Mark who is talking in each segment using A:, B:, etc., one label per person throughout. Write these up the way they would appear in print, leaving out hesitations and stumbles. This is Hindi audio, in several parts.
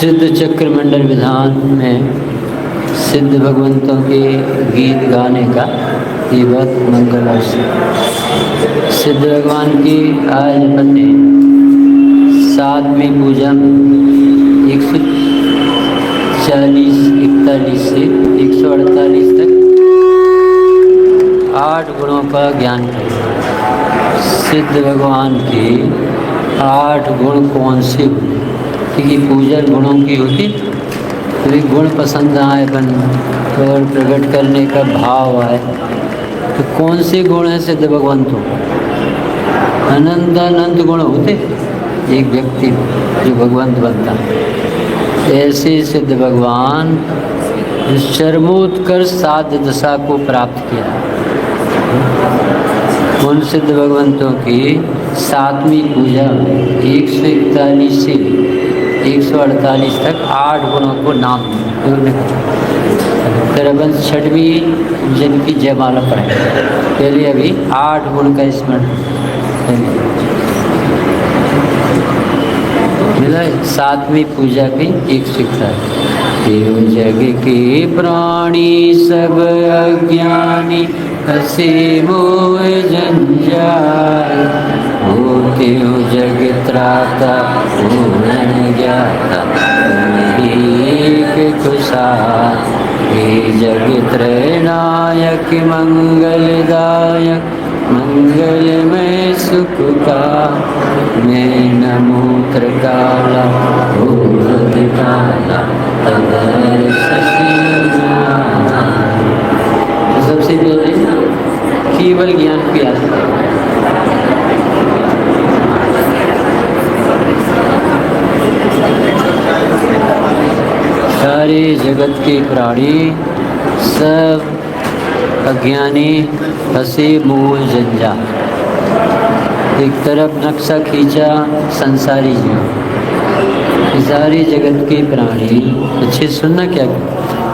A: सिद्ध चक्र मंडल विधान में सिद्ध भगवंतों के गीत गाने का ये बहुत मंगल अवसर। सिद्ध भगवान की आज अपन ने 7वीं पूजा में 140, 41 से 148 तक 8 गुणों का ज्ञान किया। सिद्ध भगवान के 8 गुण कौन से हुए, क्योंकि पूजा गुणों की होती तो गुण पसंद आए बन और प्रकट करने का भाव आए, तो कौन से गुण हैं सिद्ध भगवंतों? अनंत अनंत गुण होते एक व्यक्ति जो भगवंत बनता। ऐसे सिद्ध भगवान चरमोत्कर्ष साध दशा को प्राप्त किया। उन सिद्ध भगवंतों की 7वीं पूजा 141 से 148 तक 8 गुणों को नाम फिर अपन 6वीं जिनकी जयमाला पढ़े। पहले अभी 8 गुण का स्मरण मिला। 7वीं पूजा की 141 जग के प्राणी सब अज्ञानी हसे मोह जंजाल, होते हो जग त्राता पूर्ण ज्ञाता एक खुशहाल। हे जग त्रैनायक मंगलदायक मंगलमय सुख का, मैं न मूत्र काला भूत काला अगर सबसे पहले केवल ज्ञान की आस्था। सारे जगत के प्राणी सब अज्ञानी फंसे मोह जंजाल। एक तरफ नक्शा खींचा संसारी जीव। सारे जगत के प्राणी, अच्छे सुनना क्या,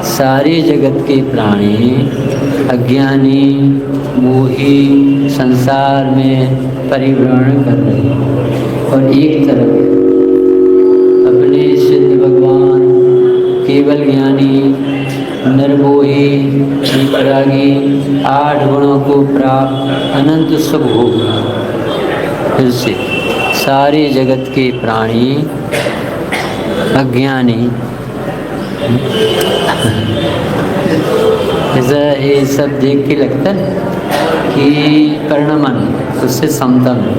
A: सारे जगत के प्राणी अज्ञानी मोही संसार में परिभ्रमण कर रहे हैं, और एक तरफ अपने सिद्ध भगवान केवल ज्ञानी निर्मोही विपरागी 8 गुणों को प्राप्त अनंत सुख भोग। फिर से सारे जगत के प्राणी अज्ञानी, ऐसा ये सब देख के लगता है कि परिणमन उससे समता में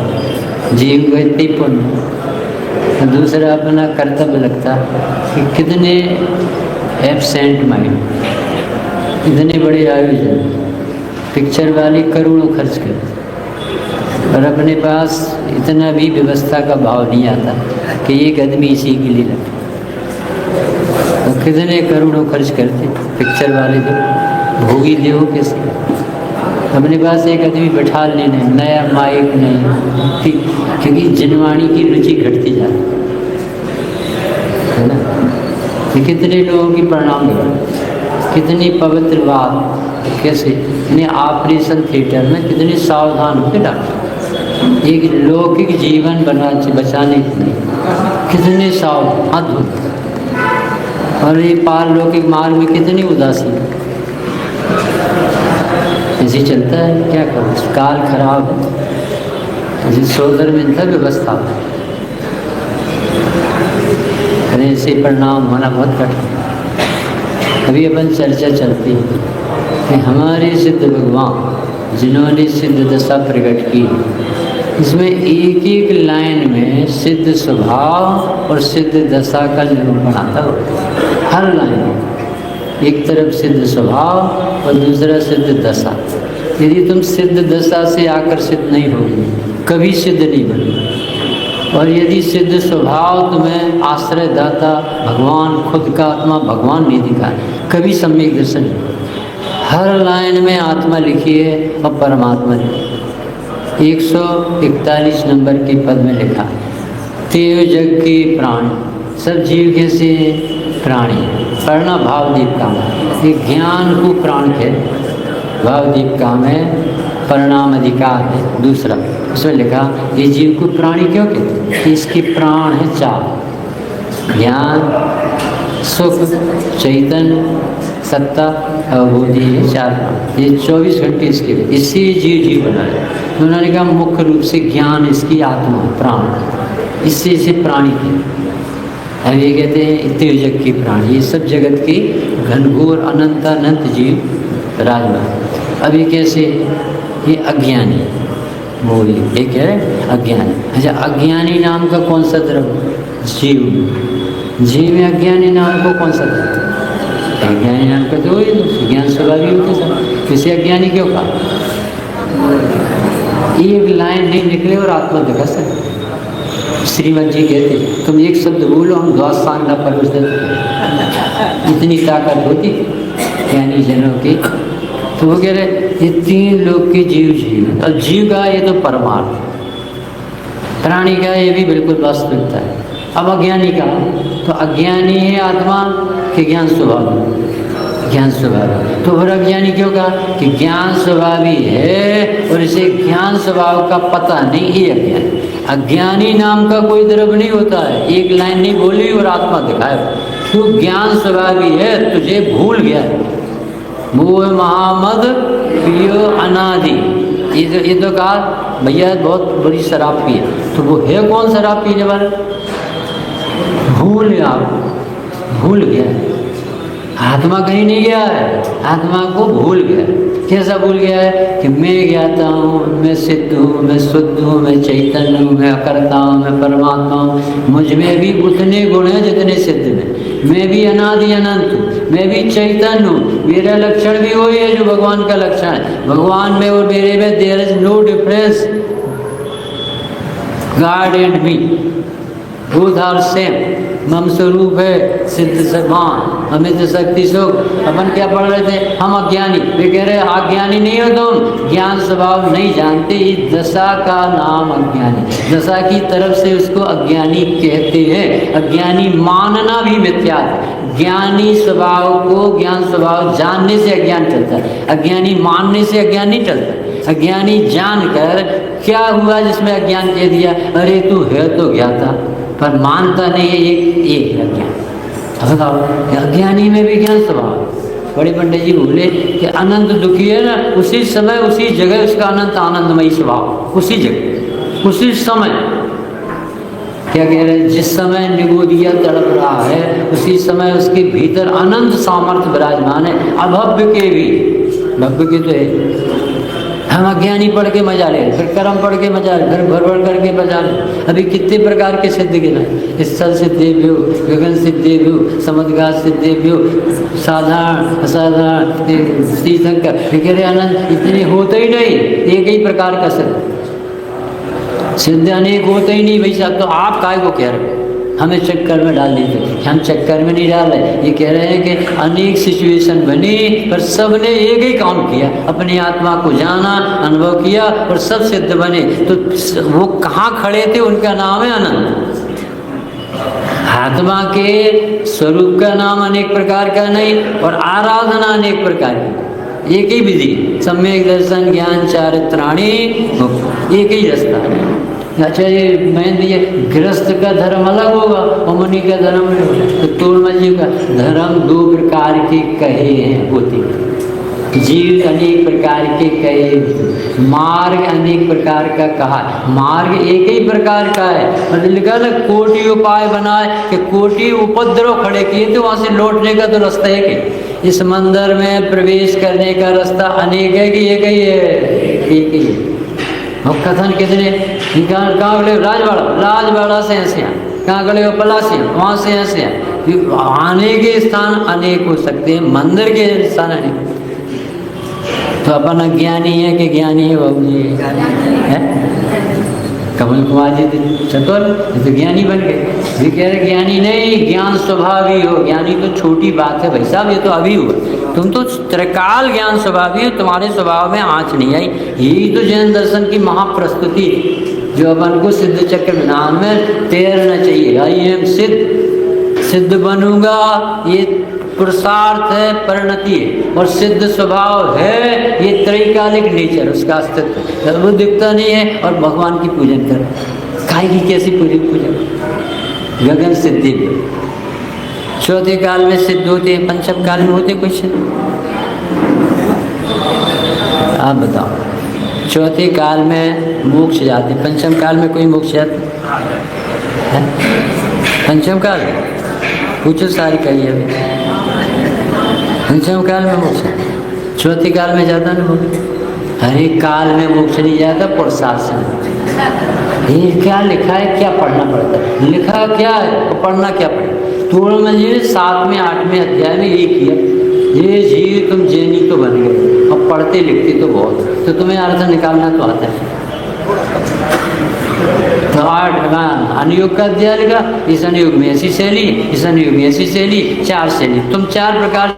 A: जीव को इतनी पुण्य। दूसरा अपना कर्तव्य लगता कि कितने एब्सेंट माइंड, इतने बड़े आयोजन, पिक्चर वाली करोड़ों खर्च कर, और अपने पास इतना भी व्यवस्था का भाव नहीं आता कि एक आदमी इसी के लिए लगता। तो कितने करोड़ों खर्च करते पिक्चर वाले, जो भोगी देव कैसे अपने पास एक आदमी बैठा लेने, नया माइक नहीं, क्योंकि जनवाणी की रुचि घटती जा रही है ना। तो कितने लोगों की परिणाम कितनी पवित्र बात, कैसे इतने ऑपरेशन थिएटर में कितने सावधान होते डॉक्टर एक लौकिक जीवन बचाने के लिए, कितने सावधान अद्भुत। और ये पारलौकिक मार्ग में कितनी उदासी, ऐसे चलता है। क्या करूँ, काल खराब है, जिस सोदर में था व्यवस्था, ऐसे परिणाम होना बहुत कठिन। अभी अपन चर्चा चलती है कि हमारे सिद्ध भगवान जिन्होंने सिद्ध दशा प्रकट की, इसमें एक एक लाइन में सिद्ध स्वभाव और सिद्ध दशा का निरूपण आता है। हर लाइन एक तरफ सिद्ध स्वभाव और दूसरा सिद्ध दशा। यदि तुम सिद्ध दशा से आकर्षित नहीं होगी, कभी सिद्ध नहीं बनेगी। और यदि सिद्ध स्वभाव तुम्हें आश्रय दाता भगवान, खुद का आत्मा भगवान नहीं दिखा, कभी सम्यक दर्शन नहीं। हर लाइन में आत्मा लिखी है और परमात्मा लिखी। 141 नंबर के पद में लिखा, तेव जग के प्राणी, सब जीव कैसे प्राणी। पढ़ना भावदीपिका में, ये ज्ञान को प्राण है। भावदीपिका में परिणाम अधिकार है दूसरा, उसमें लिखा ये जीव को प्राणी क्यों कहते हैं? इसके प्राण है 4। ज्ञान, सुख, चैतन्य, सत्ता और बुद्धि, ये चार प्राण, ये 24 घंटे इसके लिए, इससे जीव बना है। तो उन्होंने कहा मुख्य रूप से ज्ञान इसकी आत्मा प्राण, इससे इसे प्राणी है। अब ये कहते हैं त्रिजग की प्राणी, ये सब जगत के घनघोर अनंत जीव विराजमान। अब ये कैसे, ये अज्ञानी बोली, ये कह रहे अज्ञानी। अच्छा, अज्ञानी नाम का कौन सा द्रव्य? जीव। जीव में अज्ञानी नाम को कौन सा द्रव्य? अज्ञानी नाम का तो वही ज्ञान स्वभावी होते सब। किसे अज्ञानी क्यों कहा? एक लाइन नहीं निकले और आत्मा दिखा सकते। श्रीमद जी कहते तुम एक शब्द बोलो हम द्वास सांगना परोस देते, इतनी ताकत होती ज्ञानी जनों की। तो वो कह रहे ये तीन लोग के जीव, और जीव का ये तो परमार्थ, प्राणी का ये भी बिल्कुल वास्तविकता है। अब अज्ञानी का, तो अज्ञानी है आत्मा कि ज्ञान स्वभाव? ज्ञान स्वभाव। तो और अज्ञानी क्यों कहा कि ज्ञान स्वभावी है और इसे ज्ञान स्वभाव का पता नहीं, ये अज्ञानी। अज्ञानी नाम का कोई द्रव्य नहीं होता है, एक लाइन नहीं बोली और आत्मा दिखाए। तू ज्ञान स्वभावी है, तुझे भूल गया है। मोह महामद पियो अनादि, ये तो कहा भैया बहुत बड़ी शराब पी है, तो वो है कौन शराब पीने वाला? भूल गया। आत्मा कहीं नहीं गया है, आत्मा को भूल गया। कैसा भूल गया है कि मैं ज्ञाता हूँ, मैं सिद्ध हूँ, मैं शुद्ध हूँ, मैं चैतन्य हूँ, मैं अकर्ता हूँ, मैं परमात्मा हूँ। मुझ में भी उतने गुण हैं जितने सिद्ध में। मैं भी अनादि अनंत हूँ, मैं भी चैतन्य हूँ। मेरा लक्षण भी वही है जो भगवान का लक्षण है। भगवान में और मेरे में there is no difference. God and me both are same. मम स्वरूप है सिद्ध समान अमित शक्ति सुख। अपन क्या पढ़ रहे थे? हम अज्ञानी। वे कह रहे अज्ञानी नहीं हो तुम, ज्ञान स्वभाव नहीं जानते। इस दशा का नाम अज्ञानी, दशा की तरफ से उसको अज्ञानी कहते हैं। अज्ञानी मानना भी मिथ्या है। ज्ञानी स्वभाव को, ज्ञान स्वभाव जानने से अज्ञान चलता है, अज्ञानी मानने से अज्ञान नहीं चलता। अज्ञानी जानकर क्या हुआ जिसमें अज्ञान कह दिया, अरे तू है तो ज्ञाता, पर मानता नहीं है, एक है अज्ञान। अब बताओ अज्ञानी में भी ज्ञान स्वभाव। बड़े पंडित जी बोले कि अनंत दुखी है ना, उसी समय उसी जगह उसका अनंत आनंदमयी स्वभाव, उसी जगह उसी समय। क्या कह रहे हैं? जिस समय निगोदिया तड़प रहा है उसी समय उसके भीतर अनंत सामर्थ्य विराजमान है। अभव्य के भी, भव्य के तो है। हम अज्ञानी पढ़ के मजा ले, फिर कर्म पढ़ के मजा ले, फिर भर करके मजा ले। अभी कितने प्रकार के सिद्ध गिनाए, स्थल सिद्धेभ्यो, गगन सिद्धेभ्यो, समुद्घात सिद्धेभ्यो, साधारण असाधारण, तीर्थंकर, फिक्र अनंत, इतने होते ही नहीं। एक ही प्रकार का सिद्ध अनेक होते ही नहीं। भाई साहब तो आप काय को कह रहे, हमें चक्कर में डाल देते। हम चक्कर में नहीं डाल रहे, ये कह रहे हैं कि अनेक सिचुएशन बनी पर सब ने एक ही काम किया, अपनी आत्मा को जाना, अनुभव किया और सब सिद्ध बने। तो वो कहाँ खड़े थे? उनका नाम है अनंत। आत्मा के स्वरूप का नाम अनेक प्रकार का नहीं और आराधना अनेक प्रकार की। एक ही विधि, सम्यक दर्शन ज्ञान चारित्राणी, एक ही रास्ता है। अच्छा ये मैं ये गृहस्थ का धर्म अलग होगा और मुनि का धर्म अलग। तो तोड़मल जी का धर्म दो प्रकार के कहे हैं होते, जीव अनेक प्रकार के कहे, मार्ग अनेक प्रकार का कहा। मार्ग एक ही प्रकार का है, मतलब लिखा ना कोटि उपाय बनाए कि कोटि उपद्रव खड़े किए तो वहाँ से लौटने का तो रास्ता है कि इस मंदिर में प्रवेश करने का रास्ता अनेक है कि एक ही है? एक ही है। और कथन कितने, कहाँ गए? राजवाड़ा से ऐसे हैं, कहाँ गए? पलासी, वहाँ से ऐसे हैं। आने के स्थान अनेक हो सकते हैं, मंदिर के स्थान अनेक। तो अपन अज्ञानी है कि ज्ञानी है? बाबू जी है कमल कुमार जी चतुर, तो ज्ञानी बन गए। ये कह रहे ज्ञानी नहीं, ज्ञान स्वभावी हो। ज्ञानी तो छोटी बात है भाई साहब, ये तो अभी हुआ। तुम तो त्रिकाल ज्ञान स्वभावी हो, तुम्हारे स्वभाव में आँच नहीं आई। यही तो जैन दर्शन की महाप्रस्तुति जो अपन को सिद्ध चक्र नाम में तैरना चाहिए। आई एम सिद्ध बनूंगा, ये पुरुषार्थ है, परिणति है। और सिद्ध स्वभाव है, ये त्रैकालिक नेचर, उसका अस्तित्व वो दिखता नहीं है। और भगवान की पूजन कर, काय की कैसी पूजन? गगन सिद्धि भी। चौथे काल में सिद्ध होते हैं, पंचम काल में होते कुछ। आप बताओ, चौथे काल में मोक्ष जाते, पंचम काल में कोई मोक्ष जाते है? पंचम काल पूछो सारी कहिए। पंचम काल में मोक्ष, चौथे काल में जाता ना मोक्ष। हर एक काल में मोक्ष नहीं जाता, पुरुषार्थ से। ये क्या लिखा है, क्या पढ़ना पड़ता है? लिखा क्या है तो पढ़ना क्या पड़ेगा? तोड़मल जी ने 7वें 8वें अध्याय में ये किया, ये जीव तुम जैनी तो बन गए, अब पढ़ते लिखते तो बहुत, तो तुम्हें अर्थ निकालना तो आता है। तो 8 अनुयोग का अध्याय लिखा, इस अनुयोग में ऐसी शैली, इस अनुयोग में ऐसी शैली, 4 शैली, तुम 4 प्रकार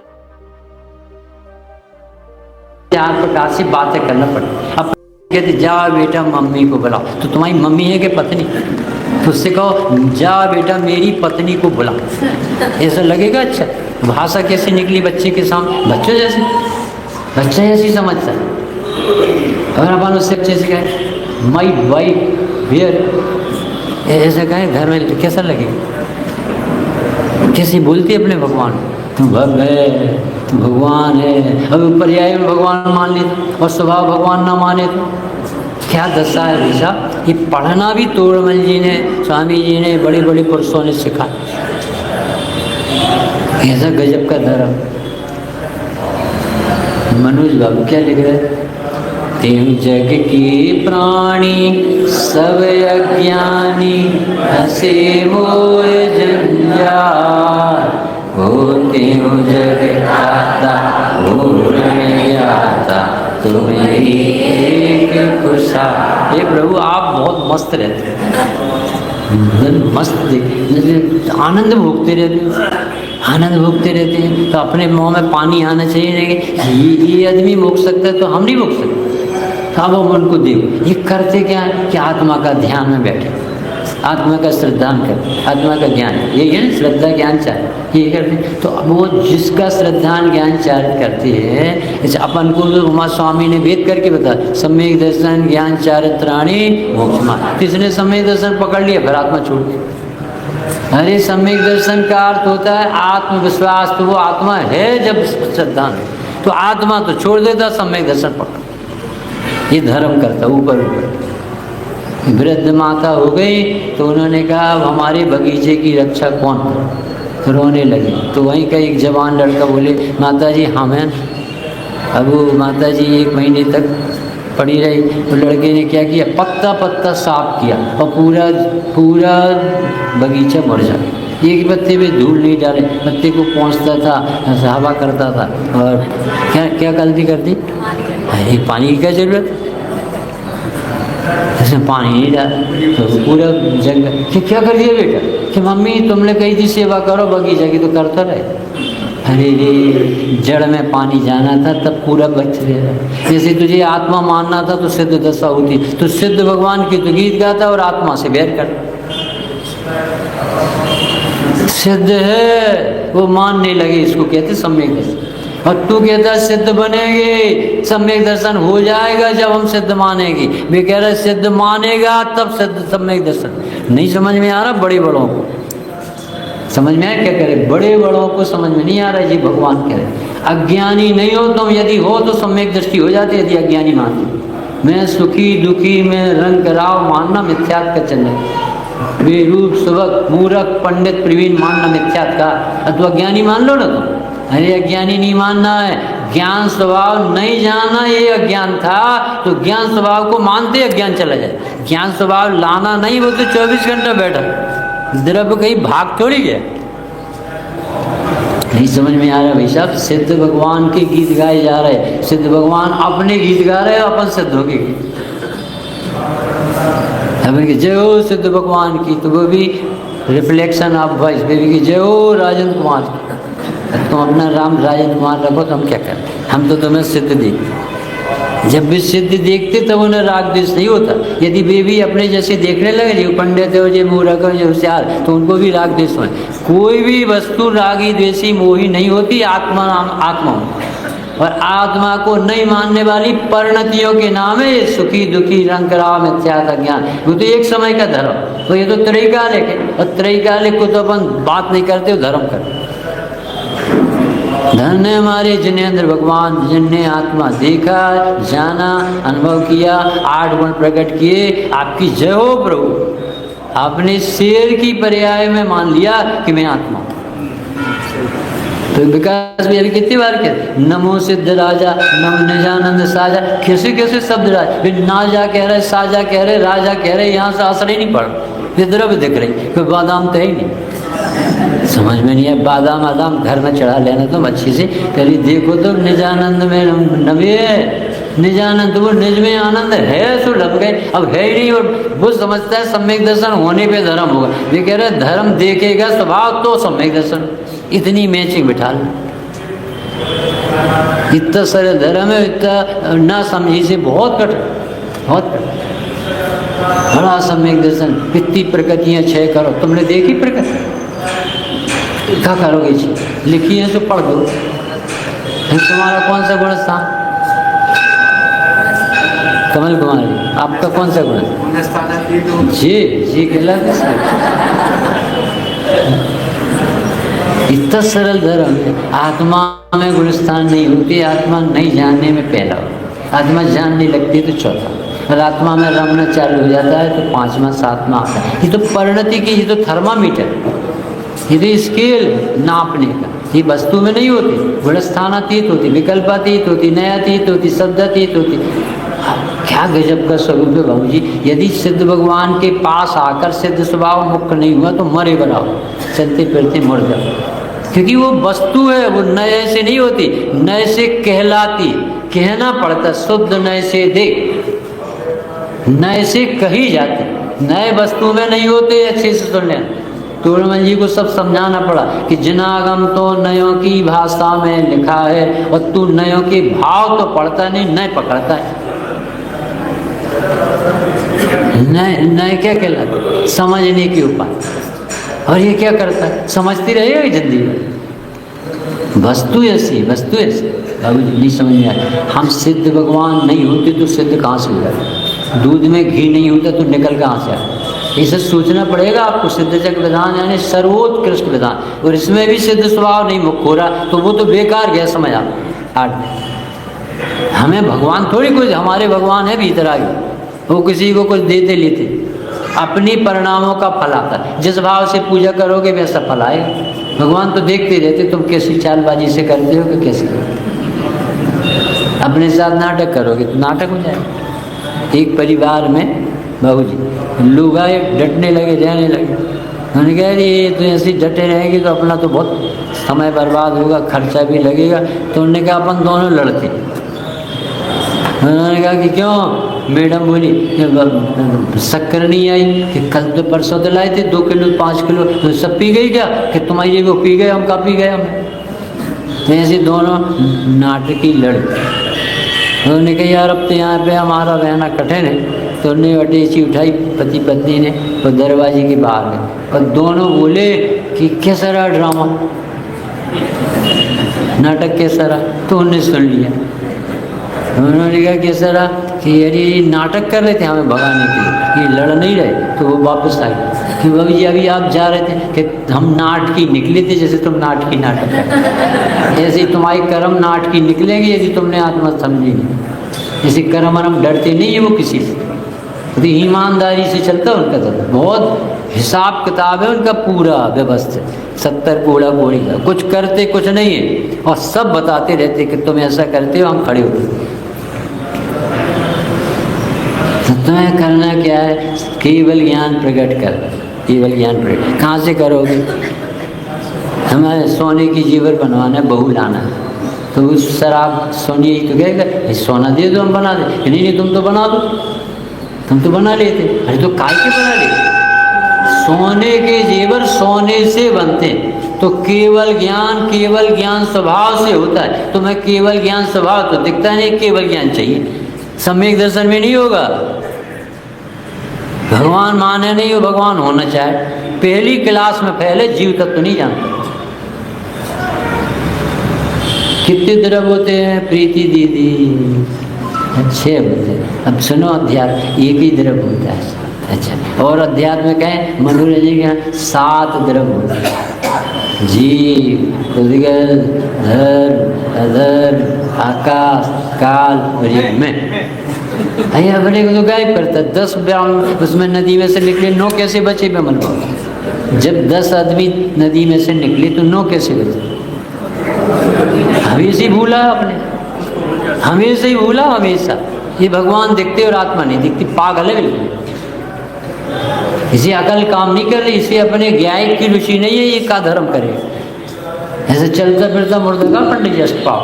A: से बातें करना पड़े। अब कहते जाओ बेटा मम्मी को बुलाओ, तो तुम्हारी मम्मी है कि पत्नी? तो उससे कहो जाओ बेटा मेरी पत्नी को बुलाओ, ऐसा लगेगा? अच्छा, भाषा कैसे निकली बच्चे के सामने? बच्चों जैसे, बच्चा ऐसी समझता है। अगर अपन उससे अच्छे से कहें माई वाइफ हियर, ऐसा कहें घर में, कैसा लगेगा? कैसे बोलती है अपने भगवान, तुम भग है, तुम भगवान है। अब पर्याय में भगवान मान ले और स्वभाव भगवान ना माने तो क्या दशा है भाई साहब? ये पढ़ना भी तोड़मल जी ने, स्वामी जी ने, बड़े बड़े पुरुषों ने सिखाया। ऐसा गजब का धर्म। मनोज बाबू क्या लिख रहे हैं? तें जग की प्राणी सब अज्ञानी, हसे मोह जंजाल, होते हो जग खाता भूल में आता, तुम्हें एक खुशा। ये प्रभु आप बहुत मस्त रहते हैं, मस्त आनंद भोगते रहते हैं, आनंद भोगते रहते हैं। तो अपने मुँह में पानी आना चाहिए, ये आदमी भोग सकता है तो हम नहीं भोग सकते। तो अब हम उनको देखो, ये करते क्या है कि आत्मा का ध्यान में बैठे, आत्मा का श्रद्धान करते, आत्मा का ज्ञान, ये है ना श्रद्धा ज्ञान चारित, ये करते। तो अब वो जिसका श्रद्धान ज्ञान चारित करते हैं, जैसे अपन को तो उमा स्वामी ने भेद करके बता, सम्यक दर्शन ज्ञान चारित्राणी मोक्ष मार्ग। किसने सम्यक दर्शन पकड़ लिया, फिर आत्मा छोड़ दी। अरे सम्यक दर्शन का अर्थ होता है आत्मविश्वास, तो वो आत्मा है जब श्रद्धान, तो आत्मा तो छोड़ देता, सम्यक दर्शन पकड़, ये धर्म करता ऊपर ऊपर। वृद्ध माता हो गई तो उन्होंने कहा अब हमारे बगीचे की रक्षा कौन करे, तो रोने लगे। तो वहीं का एक जवान लड़का बोले माता जी हम हैं। अब वो माता जी 1 महीने तक पड़ी रही। तो लड़के ने क्या किया, पत्ता पत्ता साफ किया और पूरा बगीचा मर जाए। एक पत्ते पे धूल नहीं डाले, पत्ते को पहुँचता था, हवा करता था। और क्या क्या गलती कर दी, अरे पानी की क्या जरूरत, इसमें पानी नहीं डाला तो पूरा जंगल। कि क्या कर दिया बेटा, कि मम्मी तुमने कही थी सेवा करो बगीचा की, तो करता रहे। अरे रे जड़ में पानी जाना था तब पूरा बच गया। जैसे तुझे आत्मा मानना था तो सिद्ध दशा होती, तो सिद्ध भगवान की तो गीत गाता और आत्मा से बैर कर। सिद्ध है वो मानने लगे, इसको कहते सम्यक दर्शन। और तू कहता सिद्ध बनेंगे, सम्यक दर्शन हो जाएगा जब हम सिद्ध मानेंगे। वे कह रहे सिद्ध मानेगा तब सिद्ध सम्यक दर्शन। नहीं समझ में आ रहा, बड़े बड़ों को समझ में आया क्या कह रहे, बड़े बड़ों को समझ में नहीं आ रहा जी भगवान कह रहे। अज्ञानी नहीं हो तुम, यदि हो तो सम्यक दृष्टि हो जाती है। यदि अज्ञानी मानते मैं सुखी दुखी में रंग राव मानना मिथ्यात का चंदन, बेरूप सुबक मूर्ख पंडित प्रवीण मानना मिथ्यात का, अथवा ज्ञानी मान लो ना तुम। अरे अज्ञानी नहीं मानना है, ज्ञान स्वभाव नहीं जानना ये अज्ञान था। तो ज्ञान स्वभाव को मानते अज्ञान चला जाए। ज्ञान स्वभाव लाना नहीं, वो तो 24 घंटा बैठा, द्रव्य कहीं भाग थोड़ी गया। नहीं समझ में आ रहा भाई साहब, सिद्ध भगवान के गीत गाए जा रहे, सिद्ध भगवान अपने गीत गा रहे, अपन सिद्ध हो गए। अपन जय हो सिद्ध भगवान की, तो वो भी रिफ्लेक्शन ऑफ वॉइस बेबी की जय हो राजेंद्र कुमार की। तुम अपना राम राजेंद्र कुमार रखो तो हम क्या करें, हम तो तुम्हें सिद्ध देखते। जब भी सिद्ध देखते तब उन्हें राग द्वेष नहीं होता। यदि वे भी अपने जैसे देखने लगे, जो पंडित हो, जो मूर्ख हो, जो होशियार, तो उनको भी राग द्वेष हो। कोई भी वस्तु रागी द्वेषी मोही नहीं होती, आत्मा आत्मा और आत्मा को नहीं मानने वाली परिणतियों के नाम है ये सुखी दुखी रंग राम इत्यादि ज्ञान। वो तो एक समय का धर्म, तो ये तो त्रैकालिक है, और त्रैकालिक को तो अपन बात नहीं करते, धर्म करते। धन्य हमारे जिनेंद्र भगवान, जिनने आत्मा देखा, जाना, अनुभव किया, 8 गुण प्रकट किए। आपकी जय हो प्रभु। आपने शेर की पर्याय में मान लिया कि मैं आत्मा। तो विकास भी अभी कितनी बार कहते, नमो सिद्ध राजा, नम निजानंद साजा। कैसे कैसे शब्द राजा, नाजा कह रहे, साजा कह रहे, राजा कह रहे, यहाँ से असर ही नहीं पड़ रहा, ये द्रव्य दिख रही, कोई बादाम तो है ही नहीं, समझ में नहीं है। बादाम आदाम घर में चढ़ा लेना तुम अच्छी से, कभी देखो तो निजानंद में नवे निजानंद, वो निज में आनंद है तो लग गए, अब है ही नहीं। और वो समझता है सम्यक दर्शन होने पे धर्म होगा, ये कह रहे धर्म देखेगा स्वभाव तो सम्यक दर्शन। इतनी मैचिंग बिठा लो, इतना सरल धर्म है, इतना ना समझी से बहुत कठिन, बहुत बड़ा सम्यक दर्शन। कितनी प्रकृतियाँ 6 करो, तुमने देखी प्रकृति, क्या करोगे जी, लिखी है तो पढ़ दो। तुम्हारा कौन सा गुण था कमल कुमार जी, आपका कौन सा गुण जी? जी गलत है, इतना सरल धर्म है। आत्मा में गुणस्थान नहीं होती, आत्मा नहीं जानने में पहला हो, आत्मा जानने लगती तो चौथा, और आत्मा में रमना चालू हो जाता है तो 5वां 7वां आता है। ये तो परिणति की, ये तो थर्मामीटर, ये तो स्केल नापने का, ये वस्तु में नहीं होती, गुणस्थानातीत होती, विकल्पातीत होती, नयातीत होती, शब्दातीत होती। क्या गजब का स्वरूप है बाबू जी। यदि सिद्ध भगवान के पास आकर सिद्ध स्वभाव मुक्त नहीं हुआ तो मरे बनाओ, चलते फिरते मर जाओ, क्योंकि वो वस्तु है, वो नए से नहीं होती, नए से कहलाती, कहना पड़ता, शुद्ध नए से देख, नए से कही जाती, नए वस्तु में नहीं होते। अच्छे से सुन लेना, तोड़मल जी को सब समझाना पड़ा कि जिनागम तो नयों की भाषा में लिखा है, और तू नयों के भाव तो पढ़ता नहीं, नए पकड़ता है। नए क्या कहलाता, समझने के उपाय, और ये क्या करता है, समझती रहेगा जिंदगी में, वस्तु ऐसी, वस्तु ऐसी। बाबू जी नहीं समझ में आया, हम सिद्ध भगवान नहीं होते तो सिद्ध कहाँ से हो जाए, दूध में घी नहीं होता तो निकल कहाँ से आए, इसे सोचना पड़ेगा आपको। सिद्धचक विधान यानी सर्वोत्कृष्ट विधान, और इसमें भी सिद्ध स्वभाव नहीं मुक्त हो रहा तो वो तो बेकार गया समझ आप। हमें भगवान थोड़ी कुछ, हमारे भगवान है भीतर आगे, वो किसी को कुछ देते लेते, अपनी परिणामों का फल आता है। जिस भाव से पूजा करोगे वैसा फल आएगा। भगवान तो देखते रहते तुम कैसी चालबाजी से करते हो कि कैसे अपने साथ नाटक करोगे तो नाटक हो जाएगा। एक परिवार में बाबू जी लोग आए, डटने लगे, रहने लगे। उन्होंने कहा ये तो ऐसे डटे रहेंगे तो अपना तो बहुत समय बर्बाद होगा, खर्चा भी लगेगा। तो उन्होंने कहा अपन दोनों लड़ते। उन्होंने कहा कि क्यों? मैडम बोली शक्कर नहीं आई कि कल तो परसों तो लाए थे 2 किलो 5 किलो, तो सब पी गई क्या? कि तुम्हारी वो पी गए, हम का पी गए हमें। तो ऐसे दोनों नाटकी लड़े। उन्होंने कहा यार अब तो यहाँ पे हमारा रहना कठिन है। तो उन्होंने अटैची उठाई पति पत्नी ने और दरवाजे के बाहर गए और दोनों बोले कि कैसा रहा ड्रामा, नाटक कैसा रहा? तो उन्होंने सुन लिया। उन्होंने कहा कैसा रहा कि अरे नाटक कर रहे थे हमें भगाने के लिए, ये लड़ नहीं रहे। तो वो वापस आए कि बाबू जी अभी आप जा रहे थे कि हम नाटकी निकले थे, जैसे तुम नाटकी नाटक कर, ऐसे तुम्हारे कर्म नाटकी निकलेंगे यदि तुमने आत्मा समझी नहीं। जैसे कर्म हम डरते नहीं है वो किसी से, तो ईमानदारी से चलता है उनका धर्म, बहुत हिसाब किताब है उनका पूरा व्यवस्थित, 70 कूड़ा कूड़ी का, कुछ करते कुछ नहीं है और सब बताते रहते कि तुम ऐसा करते हो, हम खड़े होते। तो तुम्हें करना क्या है? केवल ज्ञान प्रकट कर, केवल ज्ञान प्रकट। कहाँ से करोगे? हमें सोने की जेवर बनवाना है, बहू लाना है, तो उस शराब सोनी तो कहेगा सोना दे दो हम बना दे। नहीं नहीं तुम तो बना दो, तुम तो बना लेते। अरे तो काय के बना लेते? सोने के जेवर सोने से बनते हैं। तो केवल ज्ञान स्वभाव से होता है। तो मैं केवल ज्ञान स्वभाव तो दिखता नहीं, केवल ज्ञान चाहिए। सम्यक दर्शन में नहीं होगा। भगवान माने नहीं हो, भगवान होना चाहे। पहली क्लास में पहले जीव तत्व तो नहीं जानते, कितने द्रव्य होते हैं प्रीति दीदी? 6 होते हैं। अब सुनो, अध्यात्म एक ही द्रव्य होता है। अच्छा, और अध्यात्म में कहें मनोरंजन के यहाँ 7 द्रव्य होते हैं। जीव, उद्गल, धर, अधर, आकाश, काल और एक मैं। अपने को तो गायब करता। 10 उसमें नदी में से निकले, 9 कैसे बचे विमल बाबू? जब 10 आदमी नदी में से निकले तो 9 कैसे बचे? हमेशा ही भूला आपने, हमेशा ही भूला, हमेशा। ये भगवान दिखते और आत्मा नहीं दिखती, पागल है बिल्कुल। इसे अकल काम नहीं कर रही, इसे अपने ज्ञान की रुचि नहीं है, ये का धर्म करे। ऐसे चलता फिरता मुर्दा का पंडित जस पाओ।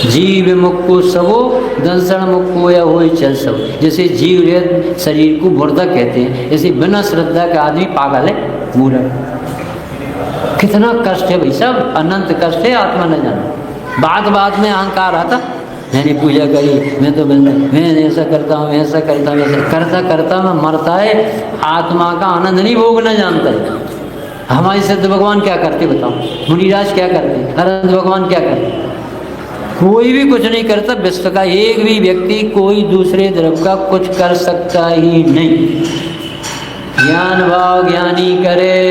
A: जीव मुक्को सबो दंसण मुक्को या हो चल सब। जैसे जीव रहित शरीर को मुर्दा कहते हैं, ऐसे बिना श्रद्धा का आदमी पागल है, मूर्ख। कितना कष्ट है भाई साहब, अनंत कष्ट है, आत्मा न जाना। बात में अहंकार आता, मैंने पूजा करी, मैं ऐसा करता हूँ, ऐसा करता हूँ, ऐसा करता करता मैं मरता है, आत्मा का आनंद नहीं भोगना जानता है। हमारे सिद्ध भगवान क्या करते बताओ? मुनिराज क्या करते? अनंत भगवान क्या करते? कोई भी कुछ नहीं करता। विश्व का एक भी व्यक्ति कोई दूसरे द्रव्य का कुछ कर सकता ही नहीं। ज्ञान भाव ज्ञानी करे,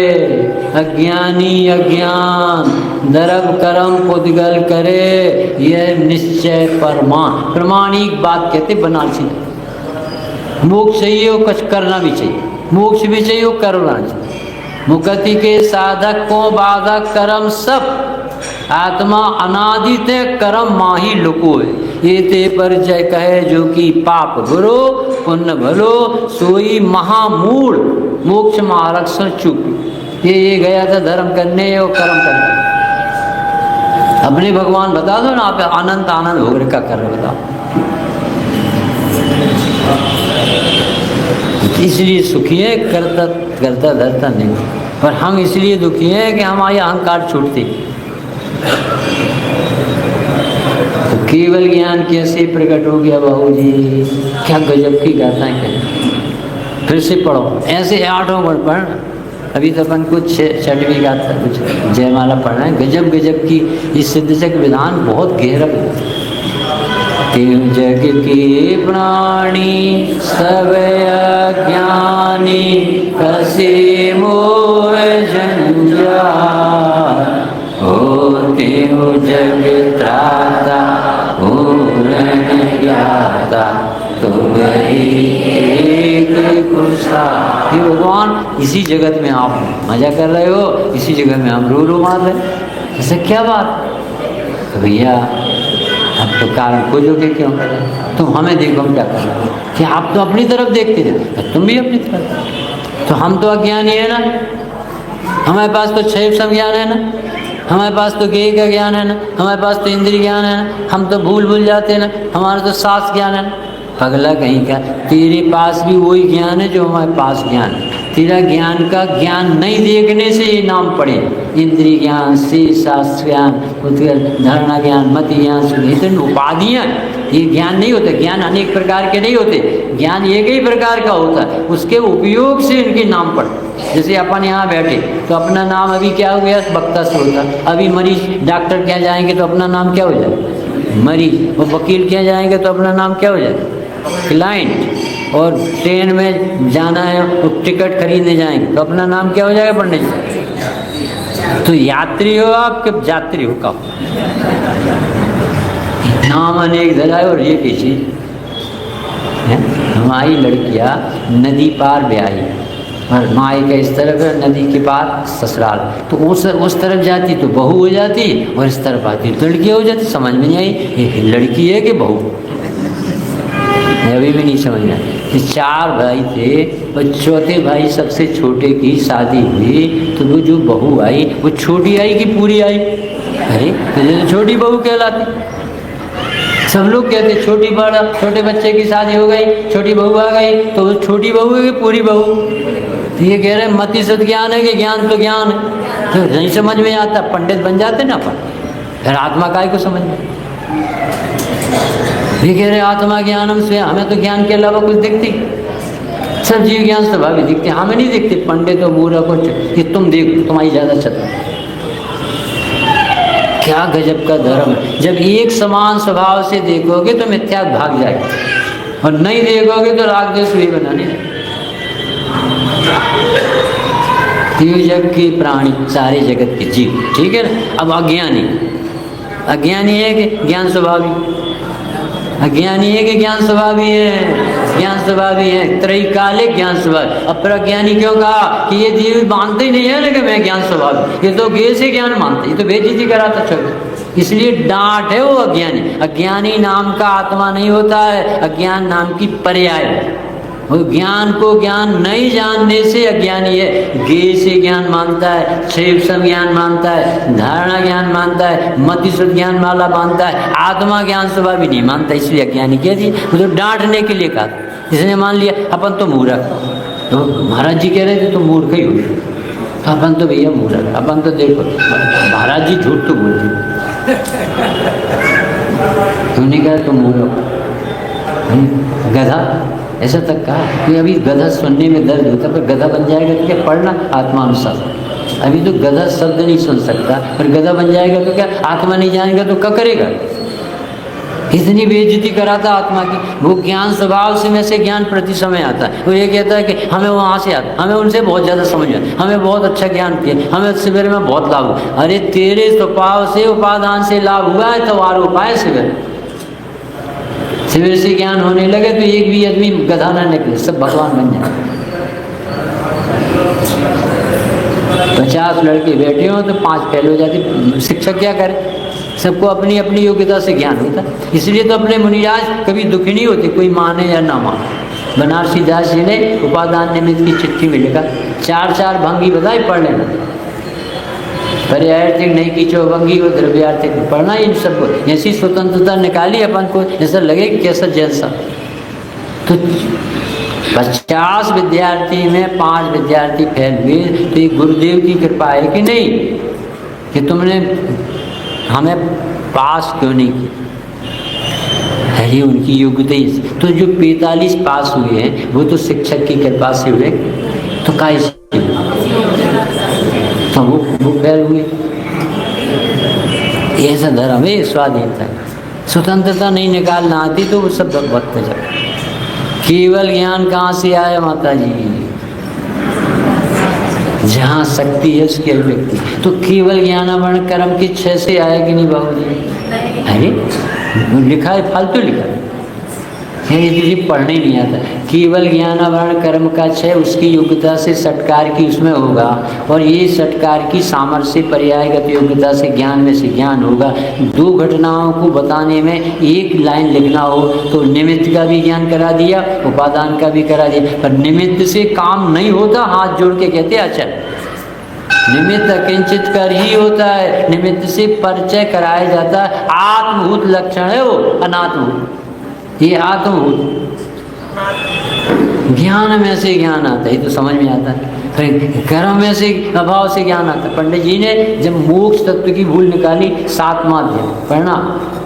A: अज्ञानी अज्ञान, द्रव्य कर्म पुद्गल करे, यह निश्चय प्रमाणिक बात कहते बनारसी। मोक्ष चाहिए और कुछ करना भी चाहिए, मोक्ष भी चाहिए और करना चाहिए। मुक्ति के साधक को बाधक कर्म सब, आत्मा अनादि ते कर्म माही लुकोय। ये ते परिचय कहे जो कि पाप बुरो पुण्य भलो, सोई महामूढ़ मोक्ष मार्ग से चूक। ये गया था धर्म करने और कर्म करने। अपने भगवान बता दो ना, आप अनंत आनंद भोग का कर रहे बताओ। इसलिए सुखी है, करता करता धरता नहीं। पर हम इसलिए दुखी हैं कि हमारे अहंकार छूटते। तो केवल ज्ञान कैसे प्रकट हो गया बाबू जी? क्या गजब की गाथाएं कहें। फिर से पढ़ो, ऐसे 8 पढ़। अभी तो अपन कुछ 6वीं गाथा, कुछ जयमाला पढ़ रहे हैं। गजब गजब की इस सिद्धचक विधान बहुत गहरा है। जग की प्राणी सब अज्ञानी, कसे मोह जंजाल, होते हो जग त्राता, हो ज्ञाता, तुम एक कुशा। हे भगवान, इसी जगत में आप मजा कर रहे हो, इसी जगह में हम रो मार रहे। ऐसा क्या बात? तो भैया अब तो कारण खोजोगे क्यों? तुम हमें देखो हम क्या कर रहे हैं। कि आप तो अपनी तरफ देखते थे, तुम भी अपनी तरफ। तो हम तो अज्ञानी है ना, हमारे पास तो 6 संज्ञान है ना, हमारे पास तो गेय का ज्ञान है ना, हमारे पास तो इंद्रिय ज्ञान है ना, हम तो भूल जाते हैं ना, हमारा तो सास ज्ञान है ना। पगला कहीं का, तेरे पास भी वही ज्ञान है जो हमारे पास ज्ञान है। तेरा ज्ञान का ज्ञान नहीं देखने से ये नाम पड़े। इंद्रिय ज्ञान, शेष शास्त्र ज्ञान, धारणा ज्ञान, मति ज्ञान, उपाधियाँ, ये ज्ञान नहीं होते। ज्ञान अनेक प्रकार के नहीं होते, ज्ञान एक ही प्रकार का होता है, उसके उपयोग से इनके नाम पड़े। जैसे अपन यहाँ बैठे तो अपना नाम अभी क्या हो गया? वक्ता से होता। अभी मरीज डॉक्टर क्या जाएंगे तो अपना नाम क्या हो जाए? मरीज। और वकील क्या जाएंगे तो अपना नाम क्या हो जाए? क्लाइंट। और ट्रेन में जाना है और टिकट खरीदने जाएंगे तो अपना नाम क्या हो जाएगा? पंडित जी। तो यात्री हो आप कि यात्री हो? कब नाम अनेक धराए और ये की चीज। हमारी लड़कियाँ नदी पार ब्याही, और माई का इस तरफ है, नदी के पार ससुराल। तो उस तरफ जाती तो बहू हो जाती, और इस तरफ आती तो लड़की हो जाती। समझ में नहीं आई ये लड़की है कि बहू, अभी भी नहीं समझ में आई। 4 भाई थे और चौथे भाई सबसे छोटे की शादी हुई, तो वो जो बहू आई वो छोटी आई कि पूरी आई? अरे तो छोटी बहू कहलाती। सब लोग कहते छोटे बच्चे की शादी हो गई, छोटी बहू आ गई, तो वो छोटी बहू है कि पूरी बहू? तो ये कह रहे हैं मति सद ज्ञान है कि ज्ञान तो ज्ञान है। तो नहीं समझ में आता, पंडित बन जाते ना अपन, फिर आत्मा काय को समझ में। ये कह रहे आत्मा ज्ञानम से, हमें तो ज्ञान के अलावा कुछ दिखती, सब जीव ज्ञान स्वभाविक दिखते, हमें नहीं दिखते। पंडित और मूर्ख को ये तुम देखो, तुम्हारी ज़्यादा छत। क्या गजब का धर्म है। जब एक समान स्वभाव से देखोगे तो मिथ्या भाग जाएगा, और नहीं देखोगे तो राग द्वेष भी बनाने। जग के प्राणी, सारे जगत के जीव, ठीक है ना। अब अज्ञानी, अज्ञानी है कि ज्ञान स्वभावी, अज्ञानी है कि ज्ञान स्वभावी है, ज्ञान स्वभावी है, त्रैकालिक ज्ञान स्वभाव। अब प्रज्ञानी क्यों कहा कि ये जीव मानते ही नहीं है लेकिन मैं ज्ञान स्वभावी, ये तो गे से ज्ञान मानते, ये तो बेइज्जती कराता चलो, इसलिए डांट है वो अज्ञानी। अज्ञानी नाम का आत्मा नहीं होता है, अज्ञान नाम की पर्याय है। वो ज्ञान को ज्ञान नहीं जानने से अज्ञानी है। गे से ज्ञान मानता है, क्षेप ज्ञान मानता है, धारणा ज्ञान मानता है, मतिशुद्ध ज्ञान माला मानता है, आत्मा ज्ञान स्वभाव भी नहीं मानता, इसलिए अज्ञानी कह दिए। तो डांटने के लिए कहा, इसने मान लिया अपन तो मूर्ख, तो महाराज जी कह रहे थे तो मूर्ख ही हो, तो अपन तो भैया मूर्ख, अपन तो देखो महाराज जी झूठ तो बोलते, उन्होंने कहा तो मूर्ख गधा, ऐसा तक कहा कि अभी गधा सुनने में दर्द होता है, पर गधा बन जाएगा तो क्या पढ़ना आत्मानुसार। अभी तो गधा शब्द नहीं सुन सकता, पर गधा बन जाएगा तो क्या आत्मा नहीं जानेगा तो क्या करेगा। इतनी बेइज्जती कराता आत्मा की। वो ज्ञान स्वभाव से में से ज्ञान प्रति समय आता है। वो ये कहता है कि हमें वहाँ से आता, हमें उनसे बहुत ज़्यादा समझ में, हमें बहुत अच्छा ज्ञान किया, हमें शिविर में बहुत लाभ हुआ। अरे तेरे स्वभाव से उपादान से लाभ हुआ है तो वार उपाय शिविर, शिविर से ज्ञान होने लगे तो एक भी आदमी गधा ना निकले, सब भगवान बन जाए। 50 लड़के बैठे हो तो 5 फेल हो जाते, शिक्षक क्या करे, सबको अपनी अपनी योग्यता से ज्ञान होता। इसलिए तो अपने मुनिराज कभी दुखी नहीं होते, कोई माने या ना माने। बनारसी दास जी ने उपादान निमित्त की चिट्ठी में लिखा, 4 भंगी बताई पढ़ लेना, पर्यायर्थिक नहीं की चौभंगी और द्रव्यार्थिक पढ़ना, इन सबको ऐसी स्वतंत्रता निकाली अपन को, ऐसा लगे कैसा जैसा। तो 50 विद्यार्थी में 5 विद्यार्थी फेल हुए, तो ये गुरुदेव की कृपा है कि नहीं कि तुमने हमें पास क्यों नहीं किया। अरे उनकी योग्यता ही। तो जो 45 पास हुए हैं वो तो शिक्षक की कृपा से हुए, तो कैसे तो वो फेल हुए। ऐसा धर्म है स्वाधीनता, स्वतंत्रता नहीं निकालना आती तो वो सब भगवत में जाए। केवल ज्ञान कहाँ से आया माता जी, जहाँ शक्ति है उसकी अभिव्यक्ति। तो केवल ज्ञानावरण कर्म की 6 से आएगी नहीं बाबू जी। अरे लिखा है, फालतू लिखा है, ये तुझे पढ़ने नहीं आता। केवल ज्ञानावरण कर्म का 6 उसकी योग्यता से षटकार की उसमें होगा, और ये षटकार की सामर्थ्य पर्यायगत योग्यता से ज्ञान में से ज्ञान होगा। 2 घटनाओं को बताने में एक लाइन लिखना हो तो निमित्त का भी ज्ञान करा दिया, उपादान का भी करा दिया, पर निमित्त से काम नहीं होता। हाथ जोड़ के कहते अचल, निमित्त अकिंचित कर ही होता है, निमित्त से परिचय कराया जाता है। आत्मभूत लक्षण है वो, अनात्मभूत ये आत्मभूत। ज्ञान में से ज्ञान आता है, तो समझ में आता है। फिर कर्म में से अभाव से ज्ञान आता है। पंडित जी ने जब मोक्ष तत्व की भूल निकाली 7वां अध्याय पढ़ना,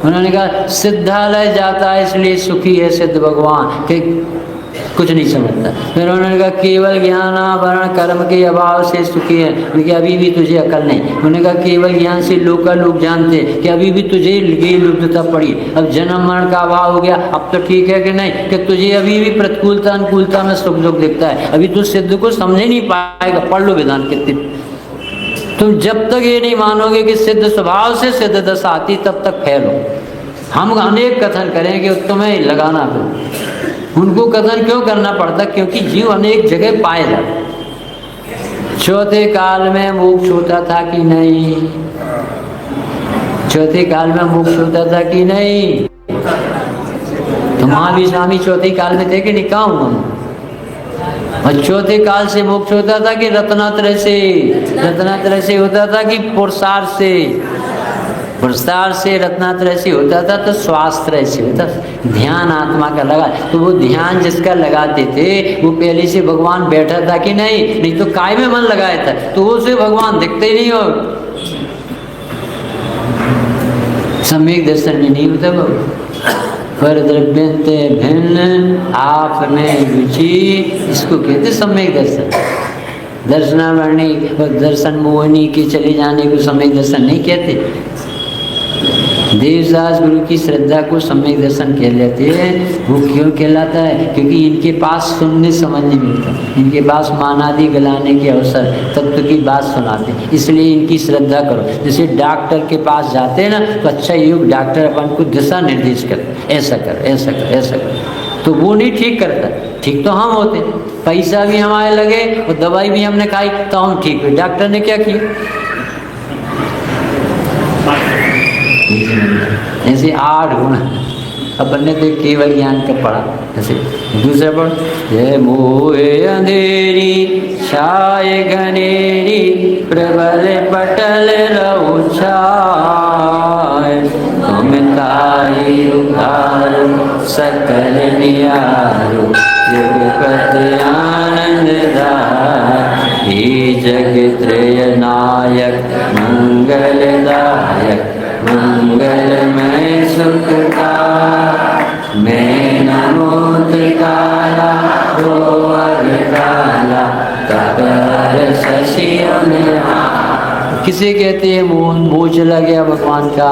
A: उन्होंने कहा सिद्धालय जाता है इसलिए सुखी है सिद्ध भगवान, के कुछ नहीं समझता। फिर उन्होंने कहा केवल ज्ञानावरण कर्म के अभाव से सुखी है, क्योंकि अभी भी तुझे अकल नहीं। उन्होंने कहा केवल ज्ञान से लोग जानते कि अभी भी तुझे गई लुप्तता पड़ी, अब जन्म मरण का अभाव हो गया, अब तो ठीक है कि नहीं, कि तुझे अभी भी प्रतिकूलता अनुकूलता में सुख दुख दिखता है, अभी तू सिद्ध को समझ नहीं पाएगा। पढ़ लो वेदांत कितने। तुम जब तक ये नहीं मानोगे कि सिद्ध स्वभाव से सिद्ध दशा आती, तब तक फेल हो। हम अनेक कथन करेंगे तुम्हें लगाना पड़े, उनको कथन क्यों करना पड़ता, क्योंकि जीव अनेक जगह पाए जाते। चौथे काल में मोक्ष होता था कि नहीं, चौथे काल में मोक्ष होता था कि नहीं, तो महावीर स्वामी चौथे काल में थे कि नहीं, कहाँ हूँ। और चौथे काल से मोक्ष होता था कि रत्नात्रय से, रत्नात्रय से होता था कि पुरुषार्थ से, पुरुषार्थ से रत्नात्रय से होता था, तो स्वास्थ्य से होता था। ध्यान आत्मा का लगा, तो वो ध्यान जिसका लगाते थे वो पहले से भगवान बैठा था कि नहीं, नहीं तो काय में मन लगाया था, तो उसे भगवान दिखते ही नहीं हो। सम्यक दर्शन में नहीं होता पर द्रव्यंते भिन्न आप में रुचि, इसको कहते सम्यक दर्शन। दर्शनावरणी और दर्शन मोहनी के चले जाने को सम्यक दर्शन नहीं कहते। देवदास गुरु की श्रद्धा को सम्यक दर्शन कह लेते हैं। वो क्यों कहलाता है? क्योंकि इनके पास सुनने समझ नहीं मिलता, इनके पास मानादि गलाने के अवसर तत्व की बात सुनाते, इसलिए इनकी श्रद्धा करो। जैसे डॉक्टर के पास जाते हैं ना, तो अच्छा योग डॉक्टर अपन को दिशा निर्देश कर, ऐसा कर ऐसा कर ऐसा कर, तो वो नहीं ठीक करता, ठीक तो हम होते। पैसा भी हमारे लगे और दवाई भी हमने खाई तो हम ठीक हुए। डॉक्टर ने क्या किया? ऐसे 8 गुण अपन ने तो केवल ज्ञान का पढ़ा। ऐसे दूसरा पढ़, जय मोहे अंधेरी छाए घनेरी प्रबल पटल रहु छाए, तुम ताई उतारो सकल नियारो जगपति आनंद दाय, जग त्रय नायक मंगलदायक मंगलमय सुखदा, मैं नमो त्रिकाला रो अग्रकाला तपर शशि अमरा। किसे कहते हैं मोह चला गया भगवान का,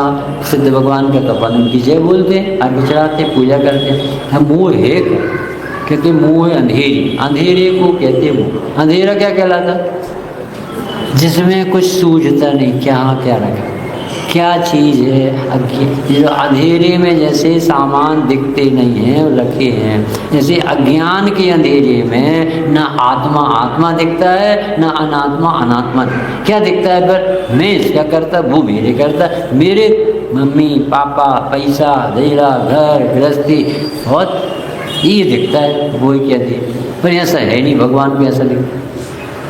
A: सिद्ध भगवान का तपन उनकी जय बोलते हैं, अर्घ चढ़ाते, पूजा करते हैं। हम मोह है क्योंकि मोह है अंधेरी, अंधेरे को कहते हैं मोह। अंधेरा क्या कहलाता? जिसमें कुछ सूझता नहीं, क्या रखा, क्या चीज़ है। जो अंधेरे में जैसे सामान दिखते नहीं हैं रखे हैं, जैसे अज्ञान के अंधेरे में ना आत्मा आत्मा दिखता है, ना अनात्मा अनात्मा। क्या दिखता है? पर मैं इसका करता, वो मेरे करता, मेरे मम्मी पापा पैसा देरा घर गृहस्थी बहुत ये दिखता है, वो ही कहते हैं। पर ऐसा है नहीं, भगवान को ऐसा दिखता।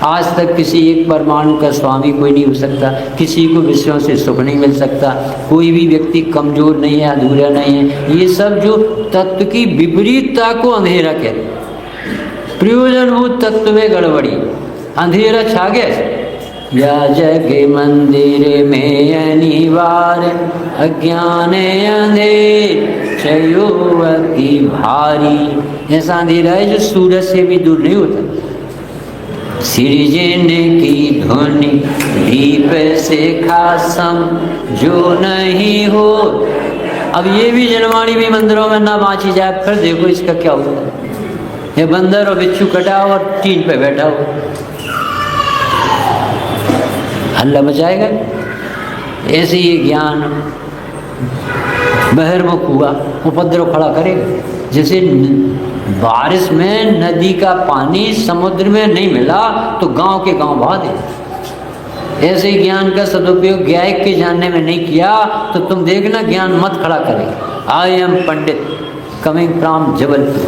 A: आज तक किसी एक परमाणु का स्वामी कोई नहीं हो सकता, किसी को विषयों से सुख नहीं मिल सकता, कोई भी व्यक्ति कमजोर नहीं है, अधूरा नहीं है। ये सब जो तत्व की विपरीतता को अंधेरा कहते हैं। प्रयोजनभूत तत्व में गड़बड़ी, अंधेरा छा गया। या जग मंदिर में अनिवार्य अज्ञान अंधेर चयो अति भारी। ऐसा अंधेरा है जो सूरज से भी दूर नहीं होता। सृजन की ध्वनि दीप से खासम जो नहीं हो। अब ये भी जनवाणी भी मंदिरों में ना बाँची जाए, फिर देखो इसका क्या होता है। ये बंदर और बिच्छू कटा हो और टीन पे बैठा हो, हल्ला मचाएगा। ऐसे ही ज्ञान बहिर्मुख हुआ, उपद्रव खड़ा करेगा। जैसे बारिश में नदी का पानी समुद्र में नहीं मिला तो गांव के गांव बहा दे। ऐसे ही ज्ञान का सदुपयोग ज्ञायक के जानने में नहीं किया तो तुम देखना ज्ञान मत खड़ा करेगा। I am Pandit coming from Jabalpur,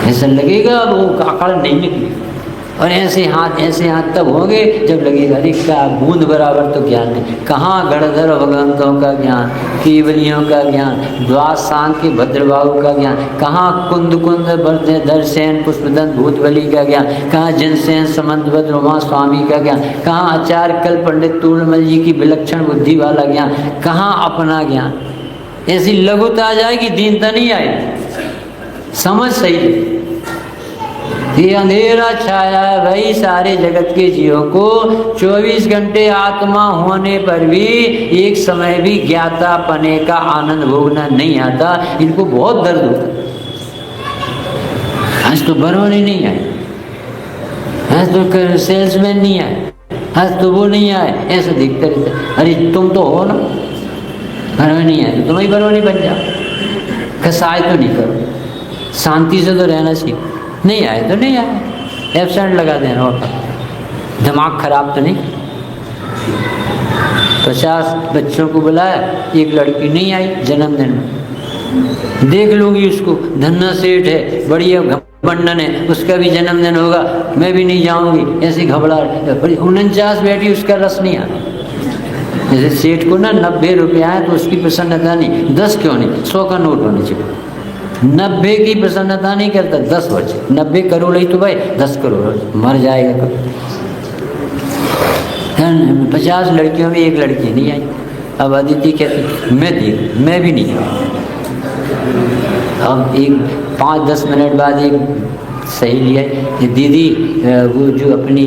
A: ऐसा लगेगा वो आकड़ नहीं निकली। और ऐसे हाथ तब होंगे जब लगेगा अरे क्या बूंद बराबर तो ज्ञान नहीं। कहाँ गणधर भगवंतों का ज्ञान, केवलियों का ज्ञान, द्वास सांग के भद्रबाहु का ज्ञान, कहाँ कुंद दरसेन पुष्पदंत भूतबली का ज्ञान, कहाँ जनसेन समंतभद्र उमा स्वामी का ज्ञान, कहाँ आचार्य कल पंडित तूर्णमल जी की विलक्षण बुद्धि वाला ज्ञान, कहाँ अपना ज्ञान। ऐसी लघुता आ जाएगी, दीनता नहीं आएगी। समझ सही, ये अंधेरा छाया है भाई सारे जगत के जीवों को। 24 घंटे आत्मा होने पर भी एक समय भी ज्ञाता पने का आनंद भोगना नहीं आता। इनको बहुत दर्द होता। आज तो बरौनी नहीं आए, आज तो सेल्समैन नहीं आए, आज तो वो नहीं आए, ऐसा दिखता रहता। अरे तुम तो हो ना, बरौनी नहीं आए तो तुम ही बरौनी बन जाओ। कसाय तो नहीं करो, शांति से तो रहना सीखो। नहीं आए तो नहीं आए, एब्सेंट लगा देना। और दिमाग खराब तो नहीं। 50 बच्चों को बुलाया, एक लड़की नहीं आई जन्मदिन में। देख लूँगी उसको, धन्ना सेठ है, बढ़िया घमंडन है, उसका भी जन्मदिन होगा, मैं भी नहीं जाऊँगी। ऐसी घबराहट, बड़ी 49 बैठी, उसका रस नहीं आता। जैसे सेठ को ना 90 रुपया है तो उसकी प्रसन्नता नहीं, 10 क्यों नहीं, 100 का नोट होना चाहिए। 90 की प्रसन्नता नहीं करता, 10 वर्ष। 90 करोड़ ही तो भाई 10 करोड़ मर जाएगा कभी। 50 लड़कियों में एक लड़की नहीं आई। अब अदिति कहती मैं भी नहीं आई। अब एक 5-10 मिनट बाद एक सहेली है, दीदी वो जो अपनी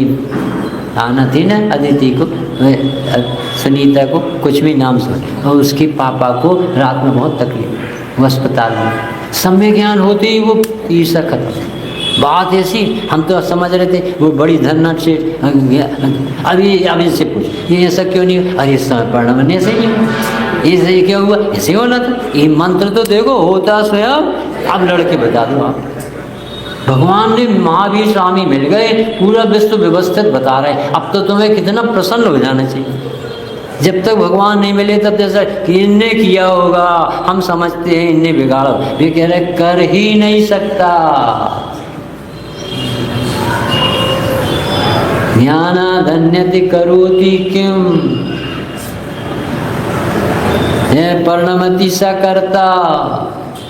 A: आना थी ना अदिति को, सुनीता को कुछ भी नाम सुन, और उसके पापा को रात में बहुत तकलीफ, वो अस्पताल में। सम्य ज्ञान होते ही वो ईर्षा खत्म। बात ऐसी, हम तो समझ रहे थे वो बड़ी धनना से, अभी से पूछ ये ऐसा क्यों नहीं, अरे इस समय पढ़ना मैंने ऐसे ही नहीं, ऐसे क्या हुआ, ऐसे होना था। ये मंत्र तो देखो होता स्वयं, अब लड़के बता दो आप। भगवान ने महावीर स्वामी मिल गए, पूरा विश्व व्यवस्थित बता रहे। अब तो तुम्हें कितना प्रसन्न हो जाना चाहिए। जब तक भगवान नहीं मिले तब जैसा कि इनने किया होगा, हम समझते हैं इनने बिगाड़ा, ये कह रहे कर ही नहीं सकता। ज्ञानाधन्यति करोति किम, यह परिणमति स कर्ता,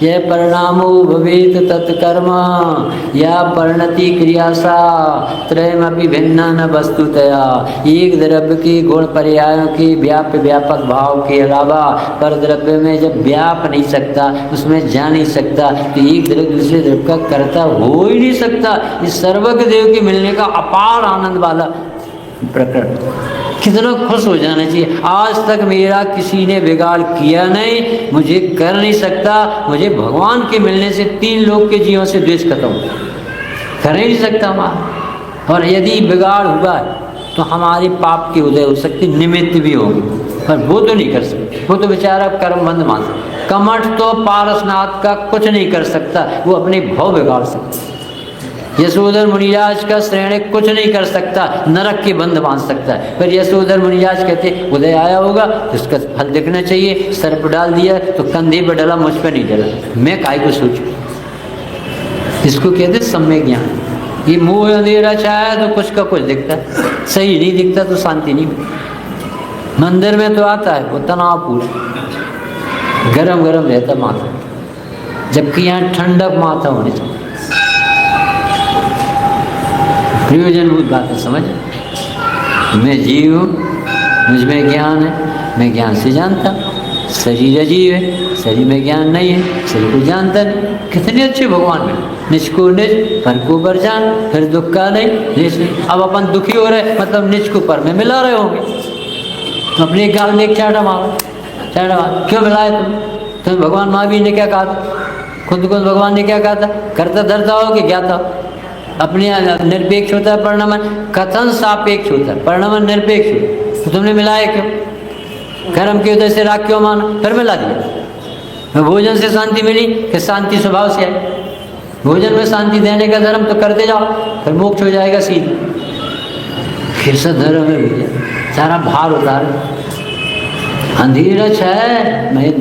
A: यह परिणामो भवेत तत्कर्म, या परिणति क्रियासा त्रयमपि भिन्ना न वस्तुतया। एक द्रव्य के गुण पर्यायों के व्यापक भाव के अलावा पर द्रव्य में जब व्याप नहीं सकता, उसमें जा नहीं सकता, तो एक द्रव्य दूसरे द्रव्य का कर्ता हो ही नहीं सकता। इस सर्वज्ञ देव के मिलने का अपार आनंद वाला प्रकरण, कितना खुश हो जाना चाहिए। आज तक मेरा किसी ने बिगाड़ किया नहीं, मुझे कर नहीं सकता। मुझे भगवान के मिलने से 3 लोग के जीवन से द्वेष खत्म, कर ही नहीं सकता हमारा। और यदि बिगाड़ हुआ तो हमारे पाप के उदय हो सकते, निमित्त भी होंगे, पर वो तो नहीं कर सकते। वो तो बेचारा कर्मबंध मान सकता। कमठ तो पारसनाथ का कुछ नहीं कर सकता, वो अपने भाव बिगाड़ सकता। यशोधर मुनिराज का श्रेणी कुछ नहीं कर सकता, नरक के बंध बांध सकता है। पर यशोधर मुनिराज कहते उदय आया होगा तो उसका फल दिखना चाहिए। सर्प डाल दिया तो कंधे पर डला, मुझ पर नहीं डला, मैं काय को सोचूं। इसको कहते सम्यक ज्ञान। ये मुंह अंधेरा छाया तो कुछ का कुछ दिखता है, सही नहीं दिखता तो शांति नहीं मिलती। मंदिर में तो आता है वो तनावपूर्ण, गरम गरम रहता माथा, जबकि यहाँ ठंडक माथा होनी चाहिए। प्रयोजनभूत बात है, समझ। मैं जीव हूँ, मुझ में ज्ञान है, मैं ज्ञान से जानता। शरीर अजीव है, शरीर में ज्ञान नहीं है, शरीर को जानता नहीं। कितने अच्छे भगवान में, निज को निज, पर को पर जान, फिर दुख का नहीं। अब अपन दुखी हो रहे, मतलब निज को पर में मिला रहे होंगे, तो अपने गाल में एक चाटा मारो, चाटा मारो, क्यों मिलाए तुम भगवान महावीर ने क्या कहा था, खुद भगवान ने क्या कहा था, करता धरता हो कि ज्ञाता हो। अपने निरपेक्ष होता है परिणामन, कथन सापेक्ष होता है, परिणामन निरपेक्ष। तो तुमने मिलाया क्यों, कर्म के उदय से राग क्यों माना, फिर मिला दिया। भोजन से शांति मिली कि शांति स्वभाव से आई, भोजन में शांति देने का धर्म तो करते जाओ, फिर मोक्ष हो जाएगा सीधे। कैसा धर्म है भैया, सारा भार उतार, अंधेरा छाया मैं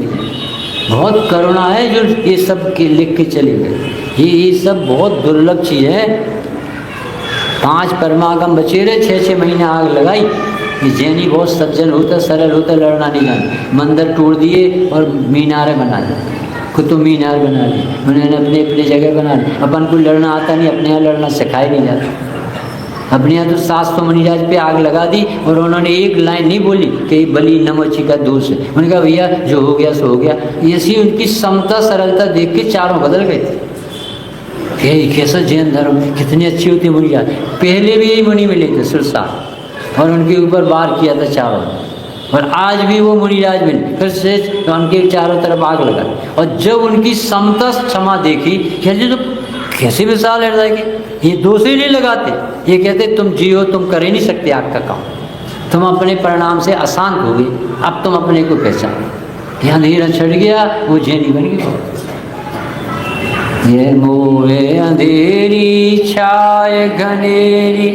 A: बहुत करुणा है जो ये सब के लिख के चले गए। ये सब बहुत दुर्लभ चीज़ है। 5 परमागम बचे रहे, 6-6 महीने आग लगाई। ये जैनी बहुत सज्जन होता, सरल होता, लड़ना नहीं जानता। मंदिर तोड़ दिए और मीनारे बना दिए, कुतुब मीनार बना दिए उन्होंने, अपने अपने जगह बना दी। अपन को लड़ना आता नहीं, अपने यहाँ लड़ना सिखाया नहीं जाता। अपने यहाँ तो 700 मुनिराज पे आग लगा दी और उन्होंने एक लाइन नहीं बोली कि बलि नमोची का दोष है। उन्होंने कहा भैया जो हो गया सो हो गया। ऐसी उनकी समता सरलता देख के चारों बदल गए थे। कैसा जैन धर्म, कितनी अच्छी होती मुनिराज। पहले भी यही मुनि मिले थे सुरसार, और उनके ऊपर वार किया था चारों, और आज भी वो मुनिराज मिले, फिर से तो उनके चारों तरफ आग लगा। और जब उनकी समता क्षमा देखी, कहते तो कैसे विशाल हृदय के, ये दोष ही नहीं लगाते। ये कहते तुम जियो, तुम कर ही नहीं सकते आग का काम, तुम अपने परिणाम से अशांत हो गए, अब तुम अपने को पहचानो। यहाँ अंधेरा छट गया, वो जैनी बन गया। ये मोहे अंधेरी छाय घनेरी,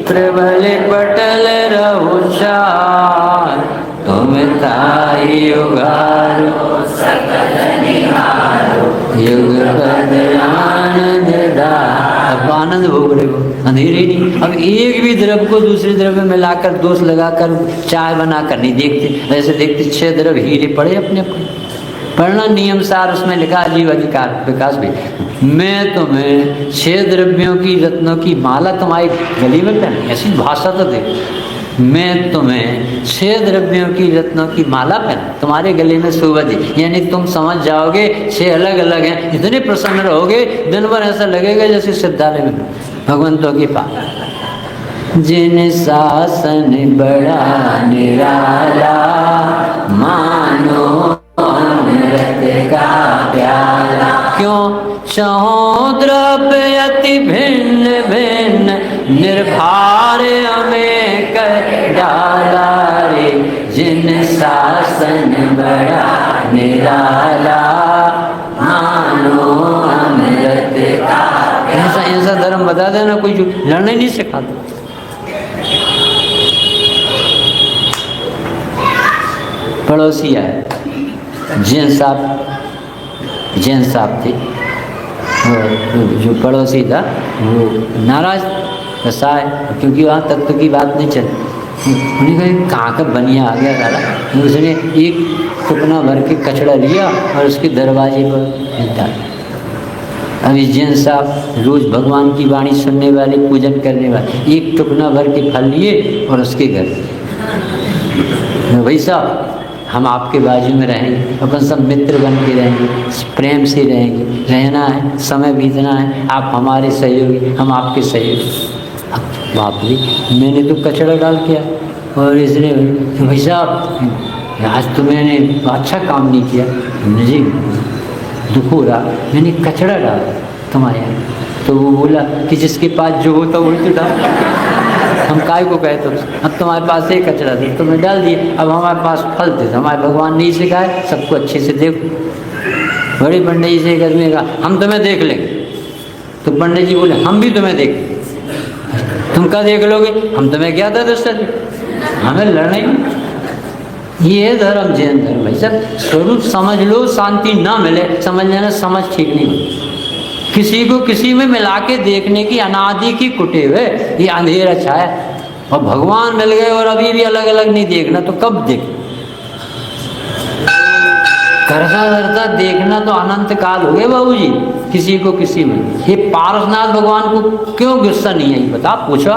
A: प्रबल पटल रहो चार, तुम ताई उगारो सकल निहारो, युग पद आनंद दार। अब आनंद भोग रहे हो, अंधेरे ही नहीं। अब एक भी द्रव्य को दूसरे द्रव्य में मिलाकर दोष लगाकर चाय बनाकर नहीं देखते, ऐसे देखते 6 द्रव्य हीरे पड़े अपने अपने। पढ़ना नियम सार, उसमें लिखा जीव अधिकार विकास भी। मैं तुम्हें 6 द्रव्यों की रत्नों की माला तुम्हारी गली में पहन, ऐसी भाषा तो देख। मैं तुम्हें 6 द्रव्यों की रत्नों की माला पहन तुम्हारे गले में शोभा दी, यानी तुम समझ जाओगे 6 अलग अलग हैं। इतने प्रसन्न रहोगे, दिन भर ऐसा लगेगा जैसे सिद्धालय में भगवंतों के पास। जिन शासन बड़ा निराला, मानो अमृत का प्याला। क्यों चहों द्रव्य अति भिन्न भिन्न, निर्भार हमें कर डाला रे। जिन शासन बड़ा निराला, मानो अमृत का। ऐसा धर्म बता देना कोई जो लड़ने नहीं सिखाता। पड़ोसी आए, जैन साहब थे, जो पड़ोसी था वो नाराज गुस्सा है, क्योंकि वहाँ तत्व की बात नहीं चली। उन्हें कहा कहाँ का बनिया आ गया साला। उसने एक टुकना भर के कचड़ा लिया और उसके दरवाजे पर डाला। अभी जैन साहब रोज भगवान की वाणी सुनने वाले, पूजन करने वाले, एक टुकना भर के फल लिए और उसके घर। भाई साहब, हम आपके बाजू में रहेंगे, अपन सब मित्र बन के रहेंगे, प्रेम से रहेंगे, रहना है, समय बीतना है, आप हमारे सहयोगी, हम आपके सहयोगी। बाप रे, मैंने तो कचड़ा डाल किया और इसने, भाई साहब आज तो मैंने अच्छा काम नहीं किया, मुझे दुख हो रहा, मैंने कचड़ा डाला तुम्हारे यहाँ। तो वो बोला कि जिसके पास जो होता वही तो डाल, हम काय को कहते हो, अब तुम्हारे पास एक कचरा था तो मैं डाल दिए, अब हमारे पास फल थे, हमारे भगवान नहीं सिखाए सबको अच्छे से देखो। बड़े पंडित जी से एक आदमी कहा हम तुम्हें देख लेंगे, तो पंडित जी बोले हम भी तुम्हें देख। तुम क्या देख लोगे, हम तुम्हें क्या था दोस्त, हमें लड़ना ही। ये है धर्म, जैन धर्म। भाई साहब स्वरूप समझ लो, शांति ना मिले समझ लेना समझ ठीक नहीं होती। किसी को किसी में मिला के देखने की अनादि की कुटे हुए ये अंधेरा छाया, और भगवान मिल गए और अभी भी अलग अलग नहीं देखना तो कब देख। करता करता देखना तो अनंत काल हो गए बाबूजी, किसी को किसी में। ये पारसनाथ भगवान को क्यों गुस्सा नहीं आई बता, पूछा?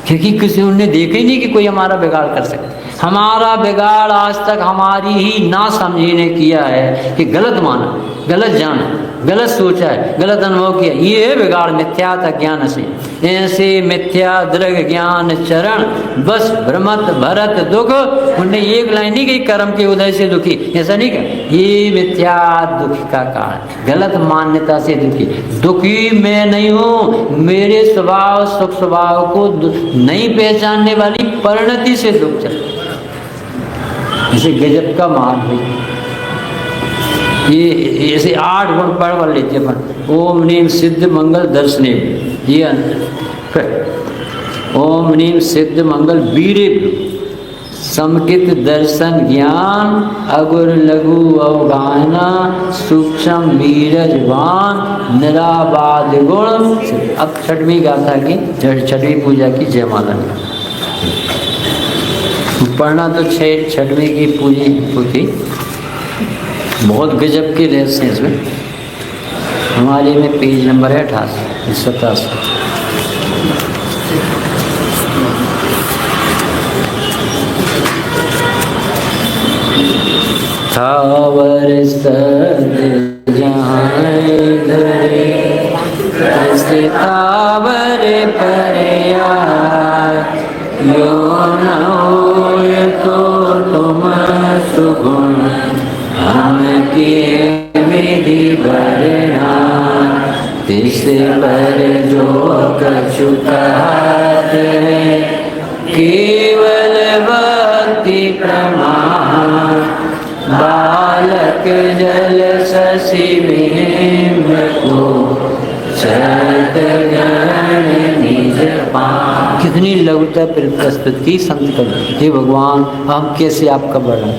A: क्योंकि किसी ने देखा ही नहीं कि कोई हमारा बिगाड़ कर सके। हमारा बिगाड़ आज तक हमारी ही ना समझी ने किया है कि गलत माना, गलत जाना, गलत सोचा है, गलत अनुभव किया, ये है बिगाड़ मिथ्यात अज्ञान से। ऐसे मिथ्या दृग ज्ञान चरण बस भ्रमत भरत दुख। उन्हें एक लाइन नहीं कही कर्म के उदय से दुखी, ऐसा नहीं कहा, ये मिथ्या दुख का कारण, गलत मान्यता से दुखी। दुखी मैं नहीं हूँ, मेरे स्वभाव सुख स्वभाव को नहीं पहचानने वाली परिणति से दुख चलता। इसे गजब का मान है। ये ऐसे 8 गुण पढ़ लेते अपन। ओम नीम सिद्ध मंगल दर्शने, ये ओम नीम सिद्ध मंगल वीरे समकित दर्शन ज्ञान, अगुर लघु अवगाहना, सूक्ष्म मीरजवान, निराबाद गुण। अब छठवीं गाथा की, छठवीं पूजा की जयमाला पढ़ना तो छठवीं की पूजी होती। बहुत गजब के रहस्य हैं इसमें। हमारे में पेज नंबर है 88। थावर सद जहाँ धरे, थावर परया, यो न होय तो तुम सुगुण, हम के विधि बरना, तिस पर जो कछु कहत है, केवल भक्ति प्रमाण, बालक जल शशि बिंब को, निज पान। कितनी लघुता प्रस्तुत की संत कर, हे भगवान हम कैसे आपका वर्णन।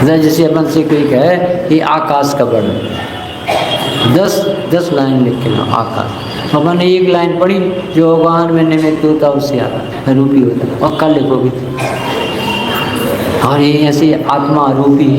A: जैसे अपन से कोई कहे कि आकाश का वर्णन, 10 लाइन लिख के लो आकाश। अपन ने एक लाइन पढ़ी जो भगवान में निमित्त होता उससे आता रूपी होता, और कल लिखोगे और ये ऐसी आत्मा रूपी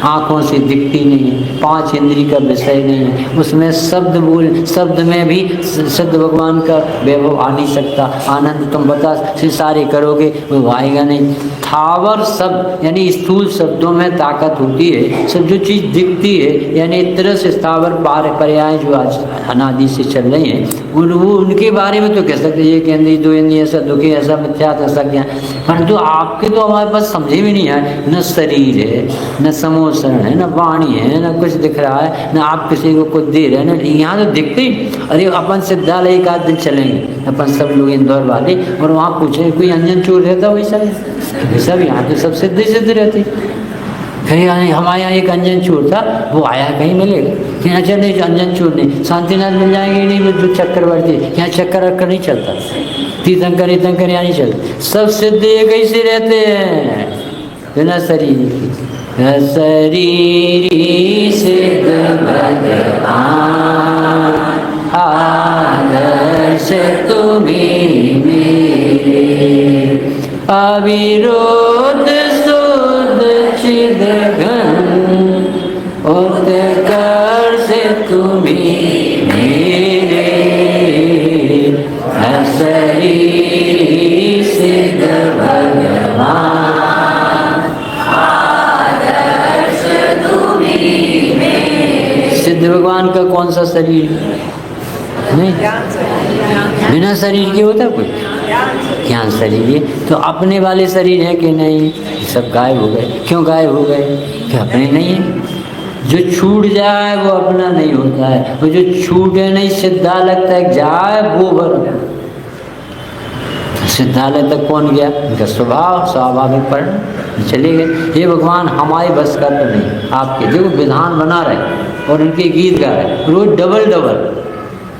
A: आँखों से दिखती नहीं है, 5 इंद्री का विषय नहीं है, उसमें शब्द में भी शुद्ध भगवान का वैभव आ नहीं सकता। आनंद तुम बता सारे करोगे वो आएगा नहीं। थावर शब्द यानी स्थूल शब्दों में ताकत होती है। सब जो चीज़ दिखती है यानी इस तरह से स्थावर पर्याय जो आज अनादि से चल रही हैं वो उनके बारे में तो कह सकते ये केंद्रीय 2 इंद्रिय ऐसा दुखी ऐसा मिथ्यात्व ऐसा क्या, परंतु आपके तो हमारे पास समझे भी नहीं आए। न शरीर है, न समोसरण है, न वाणी है, न कुछ दिख रहा है, न आप किसी को कुछ दे रहे हैं, न यहाँ तो दिखते ही। अरे अपन सिद्धालय एक आध दिन चलेंगे अपन सब लोग इंदौर वाले और वहाँ पूछे कोई अंजन चोर रहता वैसा भी यहाँ तो सब सिद्ध रहते। कहीं हमारे यहाँ एक अंजन चोर था, वो आया कहीं मिलेगा कि अच्छा नहीं अंजन चोर नहीं, शांतिनाथ मिल जाएंगे नहीं, जो चक्करवर्ती यहाँ चक्कर नहीं चलता, तीर्थंकर यहाँ नहीं चलता, सब सिद्ध ये कैसे रहते हैं बिना शरीर की। शरीरी सिद्ध भगवान आदर्श तुम्हें मेरे अविरोध उत्कर्ष तुम्हें मेरे शरीर सिद्ध भगवान आदर्श तुम्हें मेरे। सिद्ध भगवान का कौन सा शरीर नहीं, बिना शरीर के होता कोई ज्ञान शरीर है। तो अपने वाले शरीर है कि नहीं, सब गायब हो गए। क्यों गायब हो गए कि अपने नहीं है। जो छूट जाए वो अपना नहीं होता है, वो जो छूटे नहीं सिद्धालय तक जाए वो भर। सिद्धालय तक कौन गया, उनका स्वभाव स्वाभाविक पर चले गए। ये भगवान हमारे बस का तो नहीं, आपके देखो विधान बना रहे और उनके गीत गा रहे रोज डबल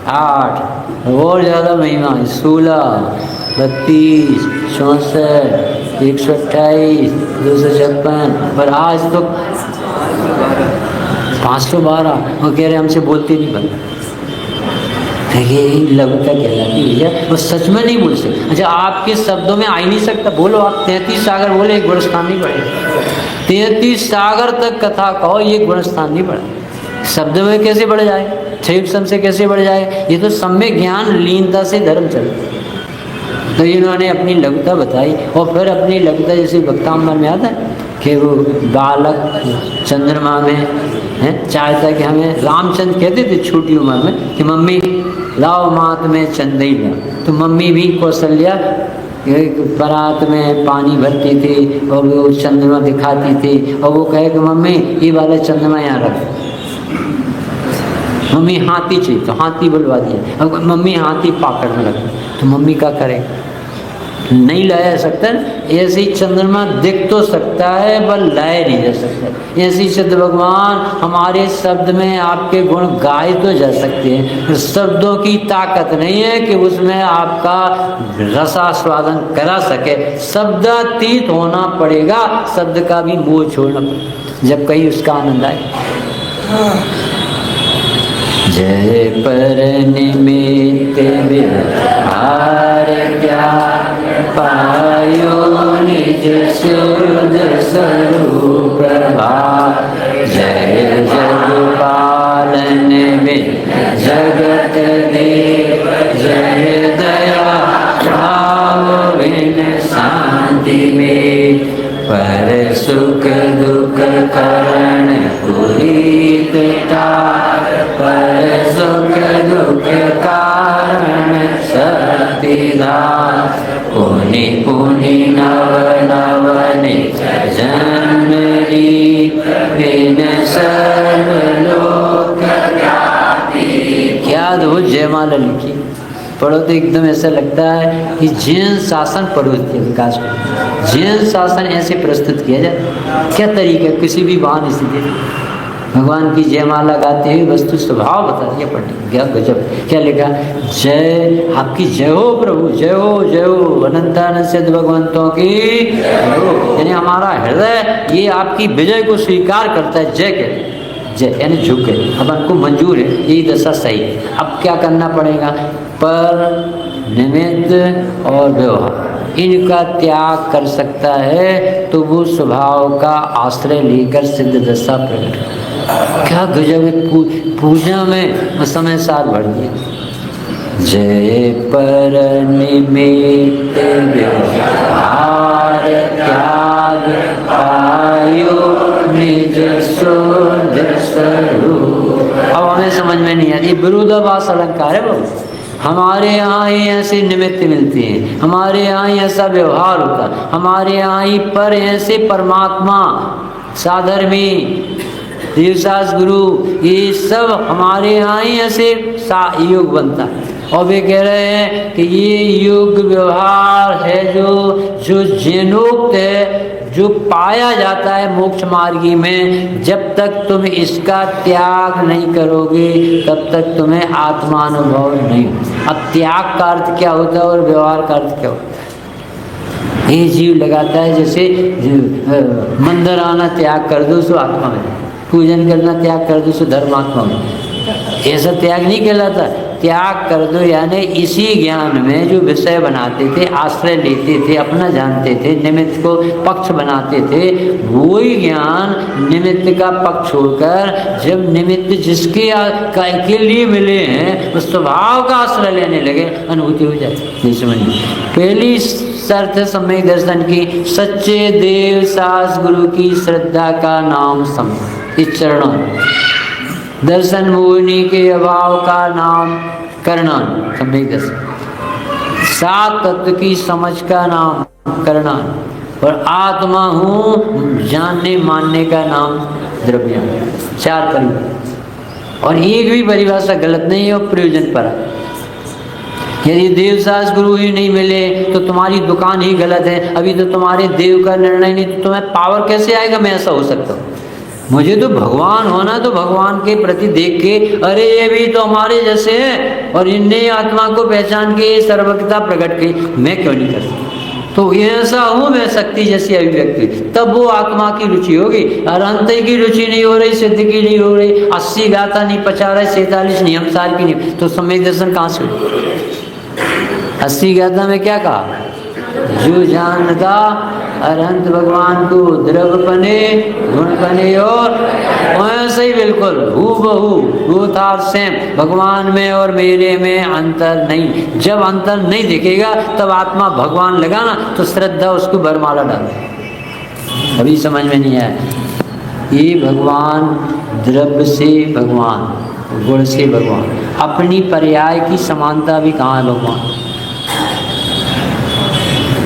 A: 8 और ज़्यादा महिमा 16 32 64 128 256 और आज तो 512 वो कह रहे हमसे बोलते नहीं बंद। ये लघुता कहलाती भैया, वो सच में नहीं बोल सकते। अच्छा आपके शब्दों में आ ही नहीं सकता, बोलो आप 33 सागर बोले एक गुणस्थान नहीं बढ़ेगा। 33 सागर तक कथा कहो ये गुणस्थान नहीं बढ़ा। शब्द में कैसे बढ़ जाए, क्षेप से कैसे बढ़ जाए, ये तो सम्यक ज्ञान लीनता से धर्म चलता। तो इन्होंने अपनी लघुता बताई और फिर अपनी लघुता जैसे वक्तांबर में आता है कि वो बालक चंद्रमा में है चाहता कि हमें रामचंद्र कहते थे छोटी उम्र में कि मम्मी लाओ मात में चंदई ला। तो मम्मी भी कौशल्या बारात में पानी भरती थी और वो चंद्रमा दिखाती थी और वो कहे कि मम्मी ये वाला चंद्रमा यहाँ रख। मम्मी हाथी चाहिए तो हाथी बुलवा दिया, अब मम्मी हाथी पाकड़ में रख। तो मम्मी क्या करे, नहीं लाया सकता। ऐसे ही चंद्रमा दिख तो सकता है पर लाया नहीं जा सकता। ऐसे ही सिद्ध भगवान हमारे शब्द में आपके गुण गाए तो जा सकते हैं, शब्दों की ताकत नहीं है कि उसमें आपका रसास्वादन करा सके। शब्दातीत होना पड़ेगा, शब्द का भी मोह छोड़ना पड़ेगा जब कहीं उसका आनंद आए। जय पर निमित्त विहार क्या पायो निज शुद्ध स्वरूप प्रभा। जय जगपालन में जगत देव जय दया भाव बिन शांति में। पर सुख दुख करण पुरीत पर सुख दुख कारण सतीदास। पुनि पुनि नव नव निज जन्म बिन सर्वलोक ख्याति। क्या अद्भुत जयमाला लिखी, पढ़ो तो एकदम ऐसा लगता है कि जैन शासन प्रस्तुत किया विकास को, जैन शासन ऐसे प्रस्तुत किया जाए। क्या तरीका, किसी भी वाहन स्थिति भगवान की जयमाला गाते हुए वस्तु स्वभाव बता दिया पढ़ने। क्या गजब, क्या लिखा, जय आपकी जय हो प्रभु, जय हो अनंतानंद सिद्ध भगवंतों की जय हो। यानी हमारा हृदय ये आपकी विजय को स्वीकार करता है। जय कहते जय यानी झुके, अपन को मंजूर है, यही दशा सही है। अब क्या करना पड़ेगा, पर निमित्त और व्यवहार इनका त्याग कर सकता है तो वो स्वभाव का आश्रय लेकर सिद्ध दशा प्रकट कर। क्या गजब है, पूजा में समय साथ बढ़ दिया। जय पर निमित्त व्यवहार त्याग पायो निज शुद्ध स्वरूप। अब हमें समझ में नहीं आती, विरोधाभास अलंकार है वो। हमारे यहाँ ही ऐसे निमित्त मिलते हैं, हमारे यहाँ ही ऐसा व्यवहार होता है, हमारे यहाँ ही पर ऐसे परमात्मा साधर्मी देवदास गुरु ये सब हमारे यहाँ ही ऐसे योग बनता है। और वे कह रहे हैं कि ये योग व्यवहार है जो जैनोक्त है, जो पाया जाता है मोक्ष मार्गी में। जब तक तुम इसका त्याग नहीं करोगे तब तक तुम्हें आत्मानुभव नहीं हो। अब त्याग का अर्थ क्या होता है और व्यवहार का अर्थ क्या होता है? ये जीव लगाता है जैसे मंदिर आना त्याग कर दो सो आत्मा में, पूजन करना त्याग कर दो सो धर्मात्मा में। ऐसा त्याग नहीं कहलाता। त्याग कर दो यानी इसी ज्ञान में जो विषय बनाते थे, आश्रय लेते थे, अपना जानते थे, निमित्त को पक्ष बनाते थे, वही ज्ञान निमित्त का पक्ष छोड़कर जब निमित्त जिसके के लिए मिले हैं उस स्वभाव का आश्रय लेने लगे, अनुभूति हो जाती। समझिए, पहली शर्त है सम्यक दर्शन की, सच्चे देव सास गुरु की श्रद्धा का नाम समझ। इस चरणों दर्शन मोहिनी के अभाव का नाम करना सम्यक दर्शन, सात तत्व की समझ का नाम करना, और आत्मा हूँ जानने मानने का नाम द्रव्य। चार परिभाषा, और एक भी परिभाषा गलत नहीं है और प्रयोजन पर। यदि देवदास गुरु ही नहीं मिले तो तुम्हारी दुकान ही गलत है। अभी तो तुम्हारे देव का निर्णय नहीं तो तुम्हें पावर कैसे आएगा? मैं ऐसा हो सकता हूँ। मुझे तो भगवान होना, तो भगवान के प्रति देख के अरे ये भी तो हमारे जैसे हैं और इनने आत्मा को पहचान के सर्वज्ञता प्रकट की, मैं क्यों नहीं कर सकता? तो ऐसा हूँ मैं शक्ति जैसी अभिव्यक्ति, तब वो आत्मा की रुचि होगी। अरंत की रुचि नहीं हो रही, सिद्ध की नहीं हो रही, 80 गाथा नहीं पचा रहे, 47 नियम सार की नहीं, तो सम्यक दर्शन कहाँ से? 80 गाथा में क्या कहा? जो जानता अरहंत भगवान को द्रव्यपने गुणपने और ऐसे ही बिल्कुल हूबहू बोथ आर सेम, भगवान में और मेरे में अंतर नहीं। जब अंतर नहीं दिखेगा तब आत्मा भगवान लगाना तो श्रद्धा उसको बरमाला डाल। अभी समझ में नहीं आया। ये भगवान द्रव्य से भगवान, गुण से भगवान, अपनी पर्याय की समानता भी कहाँ है? भगवान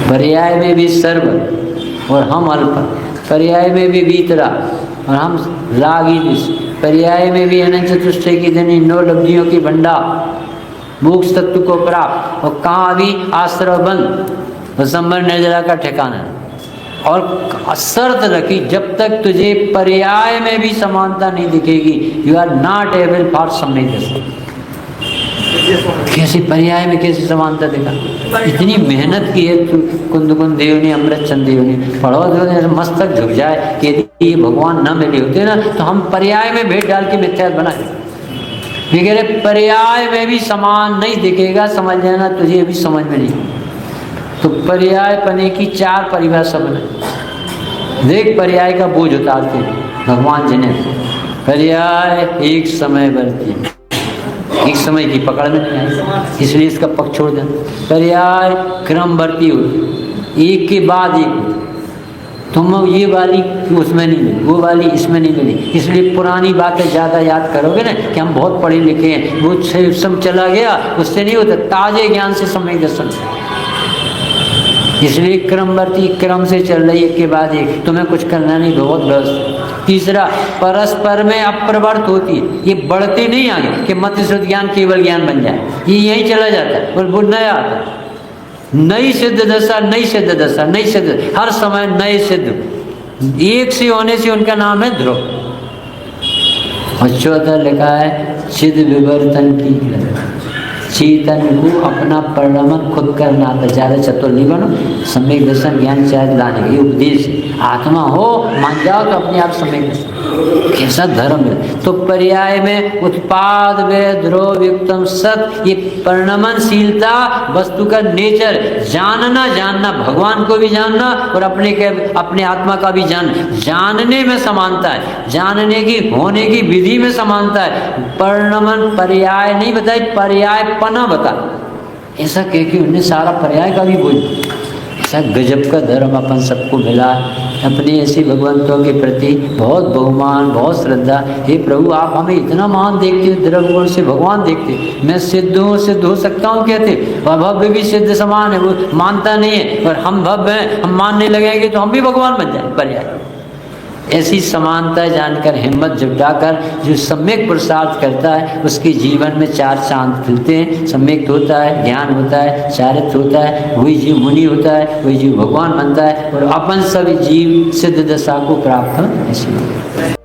A: पर्याय में भी सर्व और हम अल्प, पर्याय में भी भीतरा और हम रागी, पर्याय में भी अनंत चतुष्टय की धनी, 9 लब्धियों की भंडार, मोक्ष तत्व को प्राप्त, और कहाँ भी आश्रय बंद संबर निर्जला का ठिकाना। और शर्त रखी जब तक तुझे पर्याय में भी समानता नहीं दिखेगी, you are not able for सम्यक दर्शन। कैसे पर्याय में कैसे समानता देखा? इतनी मेहनत की है कुंद देव ने, अमृत चंद देव ने, पढ़ो तो मस्तक झुक जाए कि यदि ये भगवान न मिले होते ना तो हम पर्याय में भेंट डाल के मिथ्या बनाए। ये कह रहे पर्याय में भी समान नहीं दिखेगा, समझ लेना तुझे अभी समझ में नहीं। तो पर्याय पने की 4 परिभाषा बना। देख पर्याय का बोझ उतारते भगवान जी ने। पर्याय एक समय बढ़ती, एक समय की पकड़ में नहीं आई, इसलिए इसका पक्ष छोड़ देना। पर्याय क्रम बढ़ती हुई, एक के बाद एक। तुम ये वाली उसमें नहीं मिली, वो वाली इसमें नहीं मिली, इसलिए पुरानी बातें ज़्यादा याद करोगे ना कि हम बहुत पढ़े लिखे हैं, वो सब चला गया, उससे नहीं होता। ताजे ज्ञान से सम्यक दर्शन, इसलिए क्रमवर्ती क्रम से चल रही, एक के बाद एक, तुम्हें कुछ करना नहीं, बहुत व्यवस्था। तीसरा, परस्पर में अप्रवर्त होती है, ये बढ़ती नहीं आगे कि मत शुद्ध ज्ञान केवल ज्ञान बन जाए, ये यहीं चला जाता है और वो नया आता है। नई सिद्ध दशा, नई सिद्ध दशा, नई सिद्ध, हर समय नए सिद्ध, एक से होने से उनका नाम है ध्रुव। और चौथा लिखा है सिद्ध विवर्तन की, चेतन को अपना परिणमन खुद करना आता। ज़्यादा चतुर नहीं बनो, सम्यक दर्शन ज्ञान शायद लाने का उपदेश। आत्मा हो मान जाओ तो अपने आप सम्यक दर्शन। कैसा धर्म है। तो पर्याय में उत्पाद व ध्रुव युक्तम सत, ये परिणमनशीलता वस्तु का नेचर, जानना भगवान को भी जानना और अपने आत्मा का भी जानने में समानता है, जानने की होने की विधि में समानता है। परिणमन पर्याय नहीं बताई, पर्याय पना बता, ऐसा कह के उन्हें सारा पर्याय का भी बोल। ऐसा गजब का धर्म अपन सबको मिला। अपने ऐसे भगवंतों के प्रति बहुत बहुमान, बहुत श्रद्धा। हे प्रभु, आप हमें इतना महान देखते हो, द्रव्य से भगवान देखते। मैं सिद्ध हो सकता हूँ कहते, और भव्य भी सिद्ध समान है, वो मानता नहीं है, और हम भव्य हैं, हम मानने लगेंगे तो हम भी भगवान बन जाए। पर्याय ऐसी समानता जानकर, हिम्मत जुटाकर जो सम्यक पुरुषार्थ करता है, उसके जीवन में चार चांद खिलते हैं। सम्यक होता है, ज्ञान होता है, चारित्र होता है, वही जीव मुनि होता है, वही जीव भगवान बनता है, और अपन सब जीव सिद्ध दशा को प्राप्त हो। ऐसी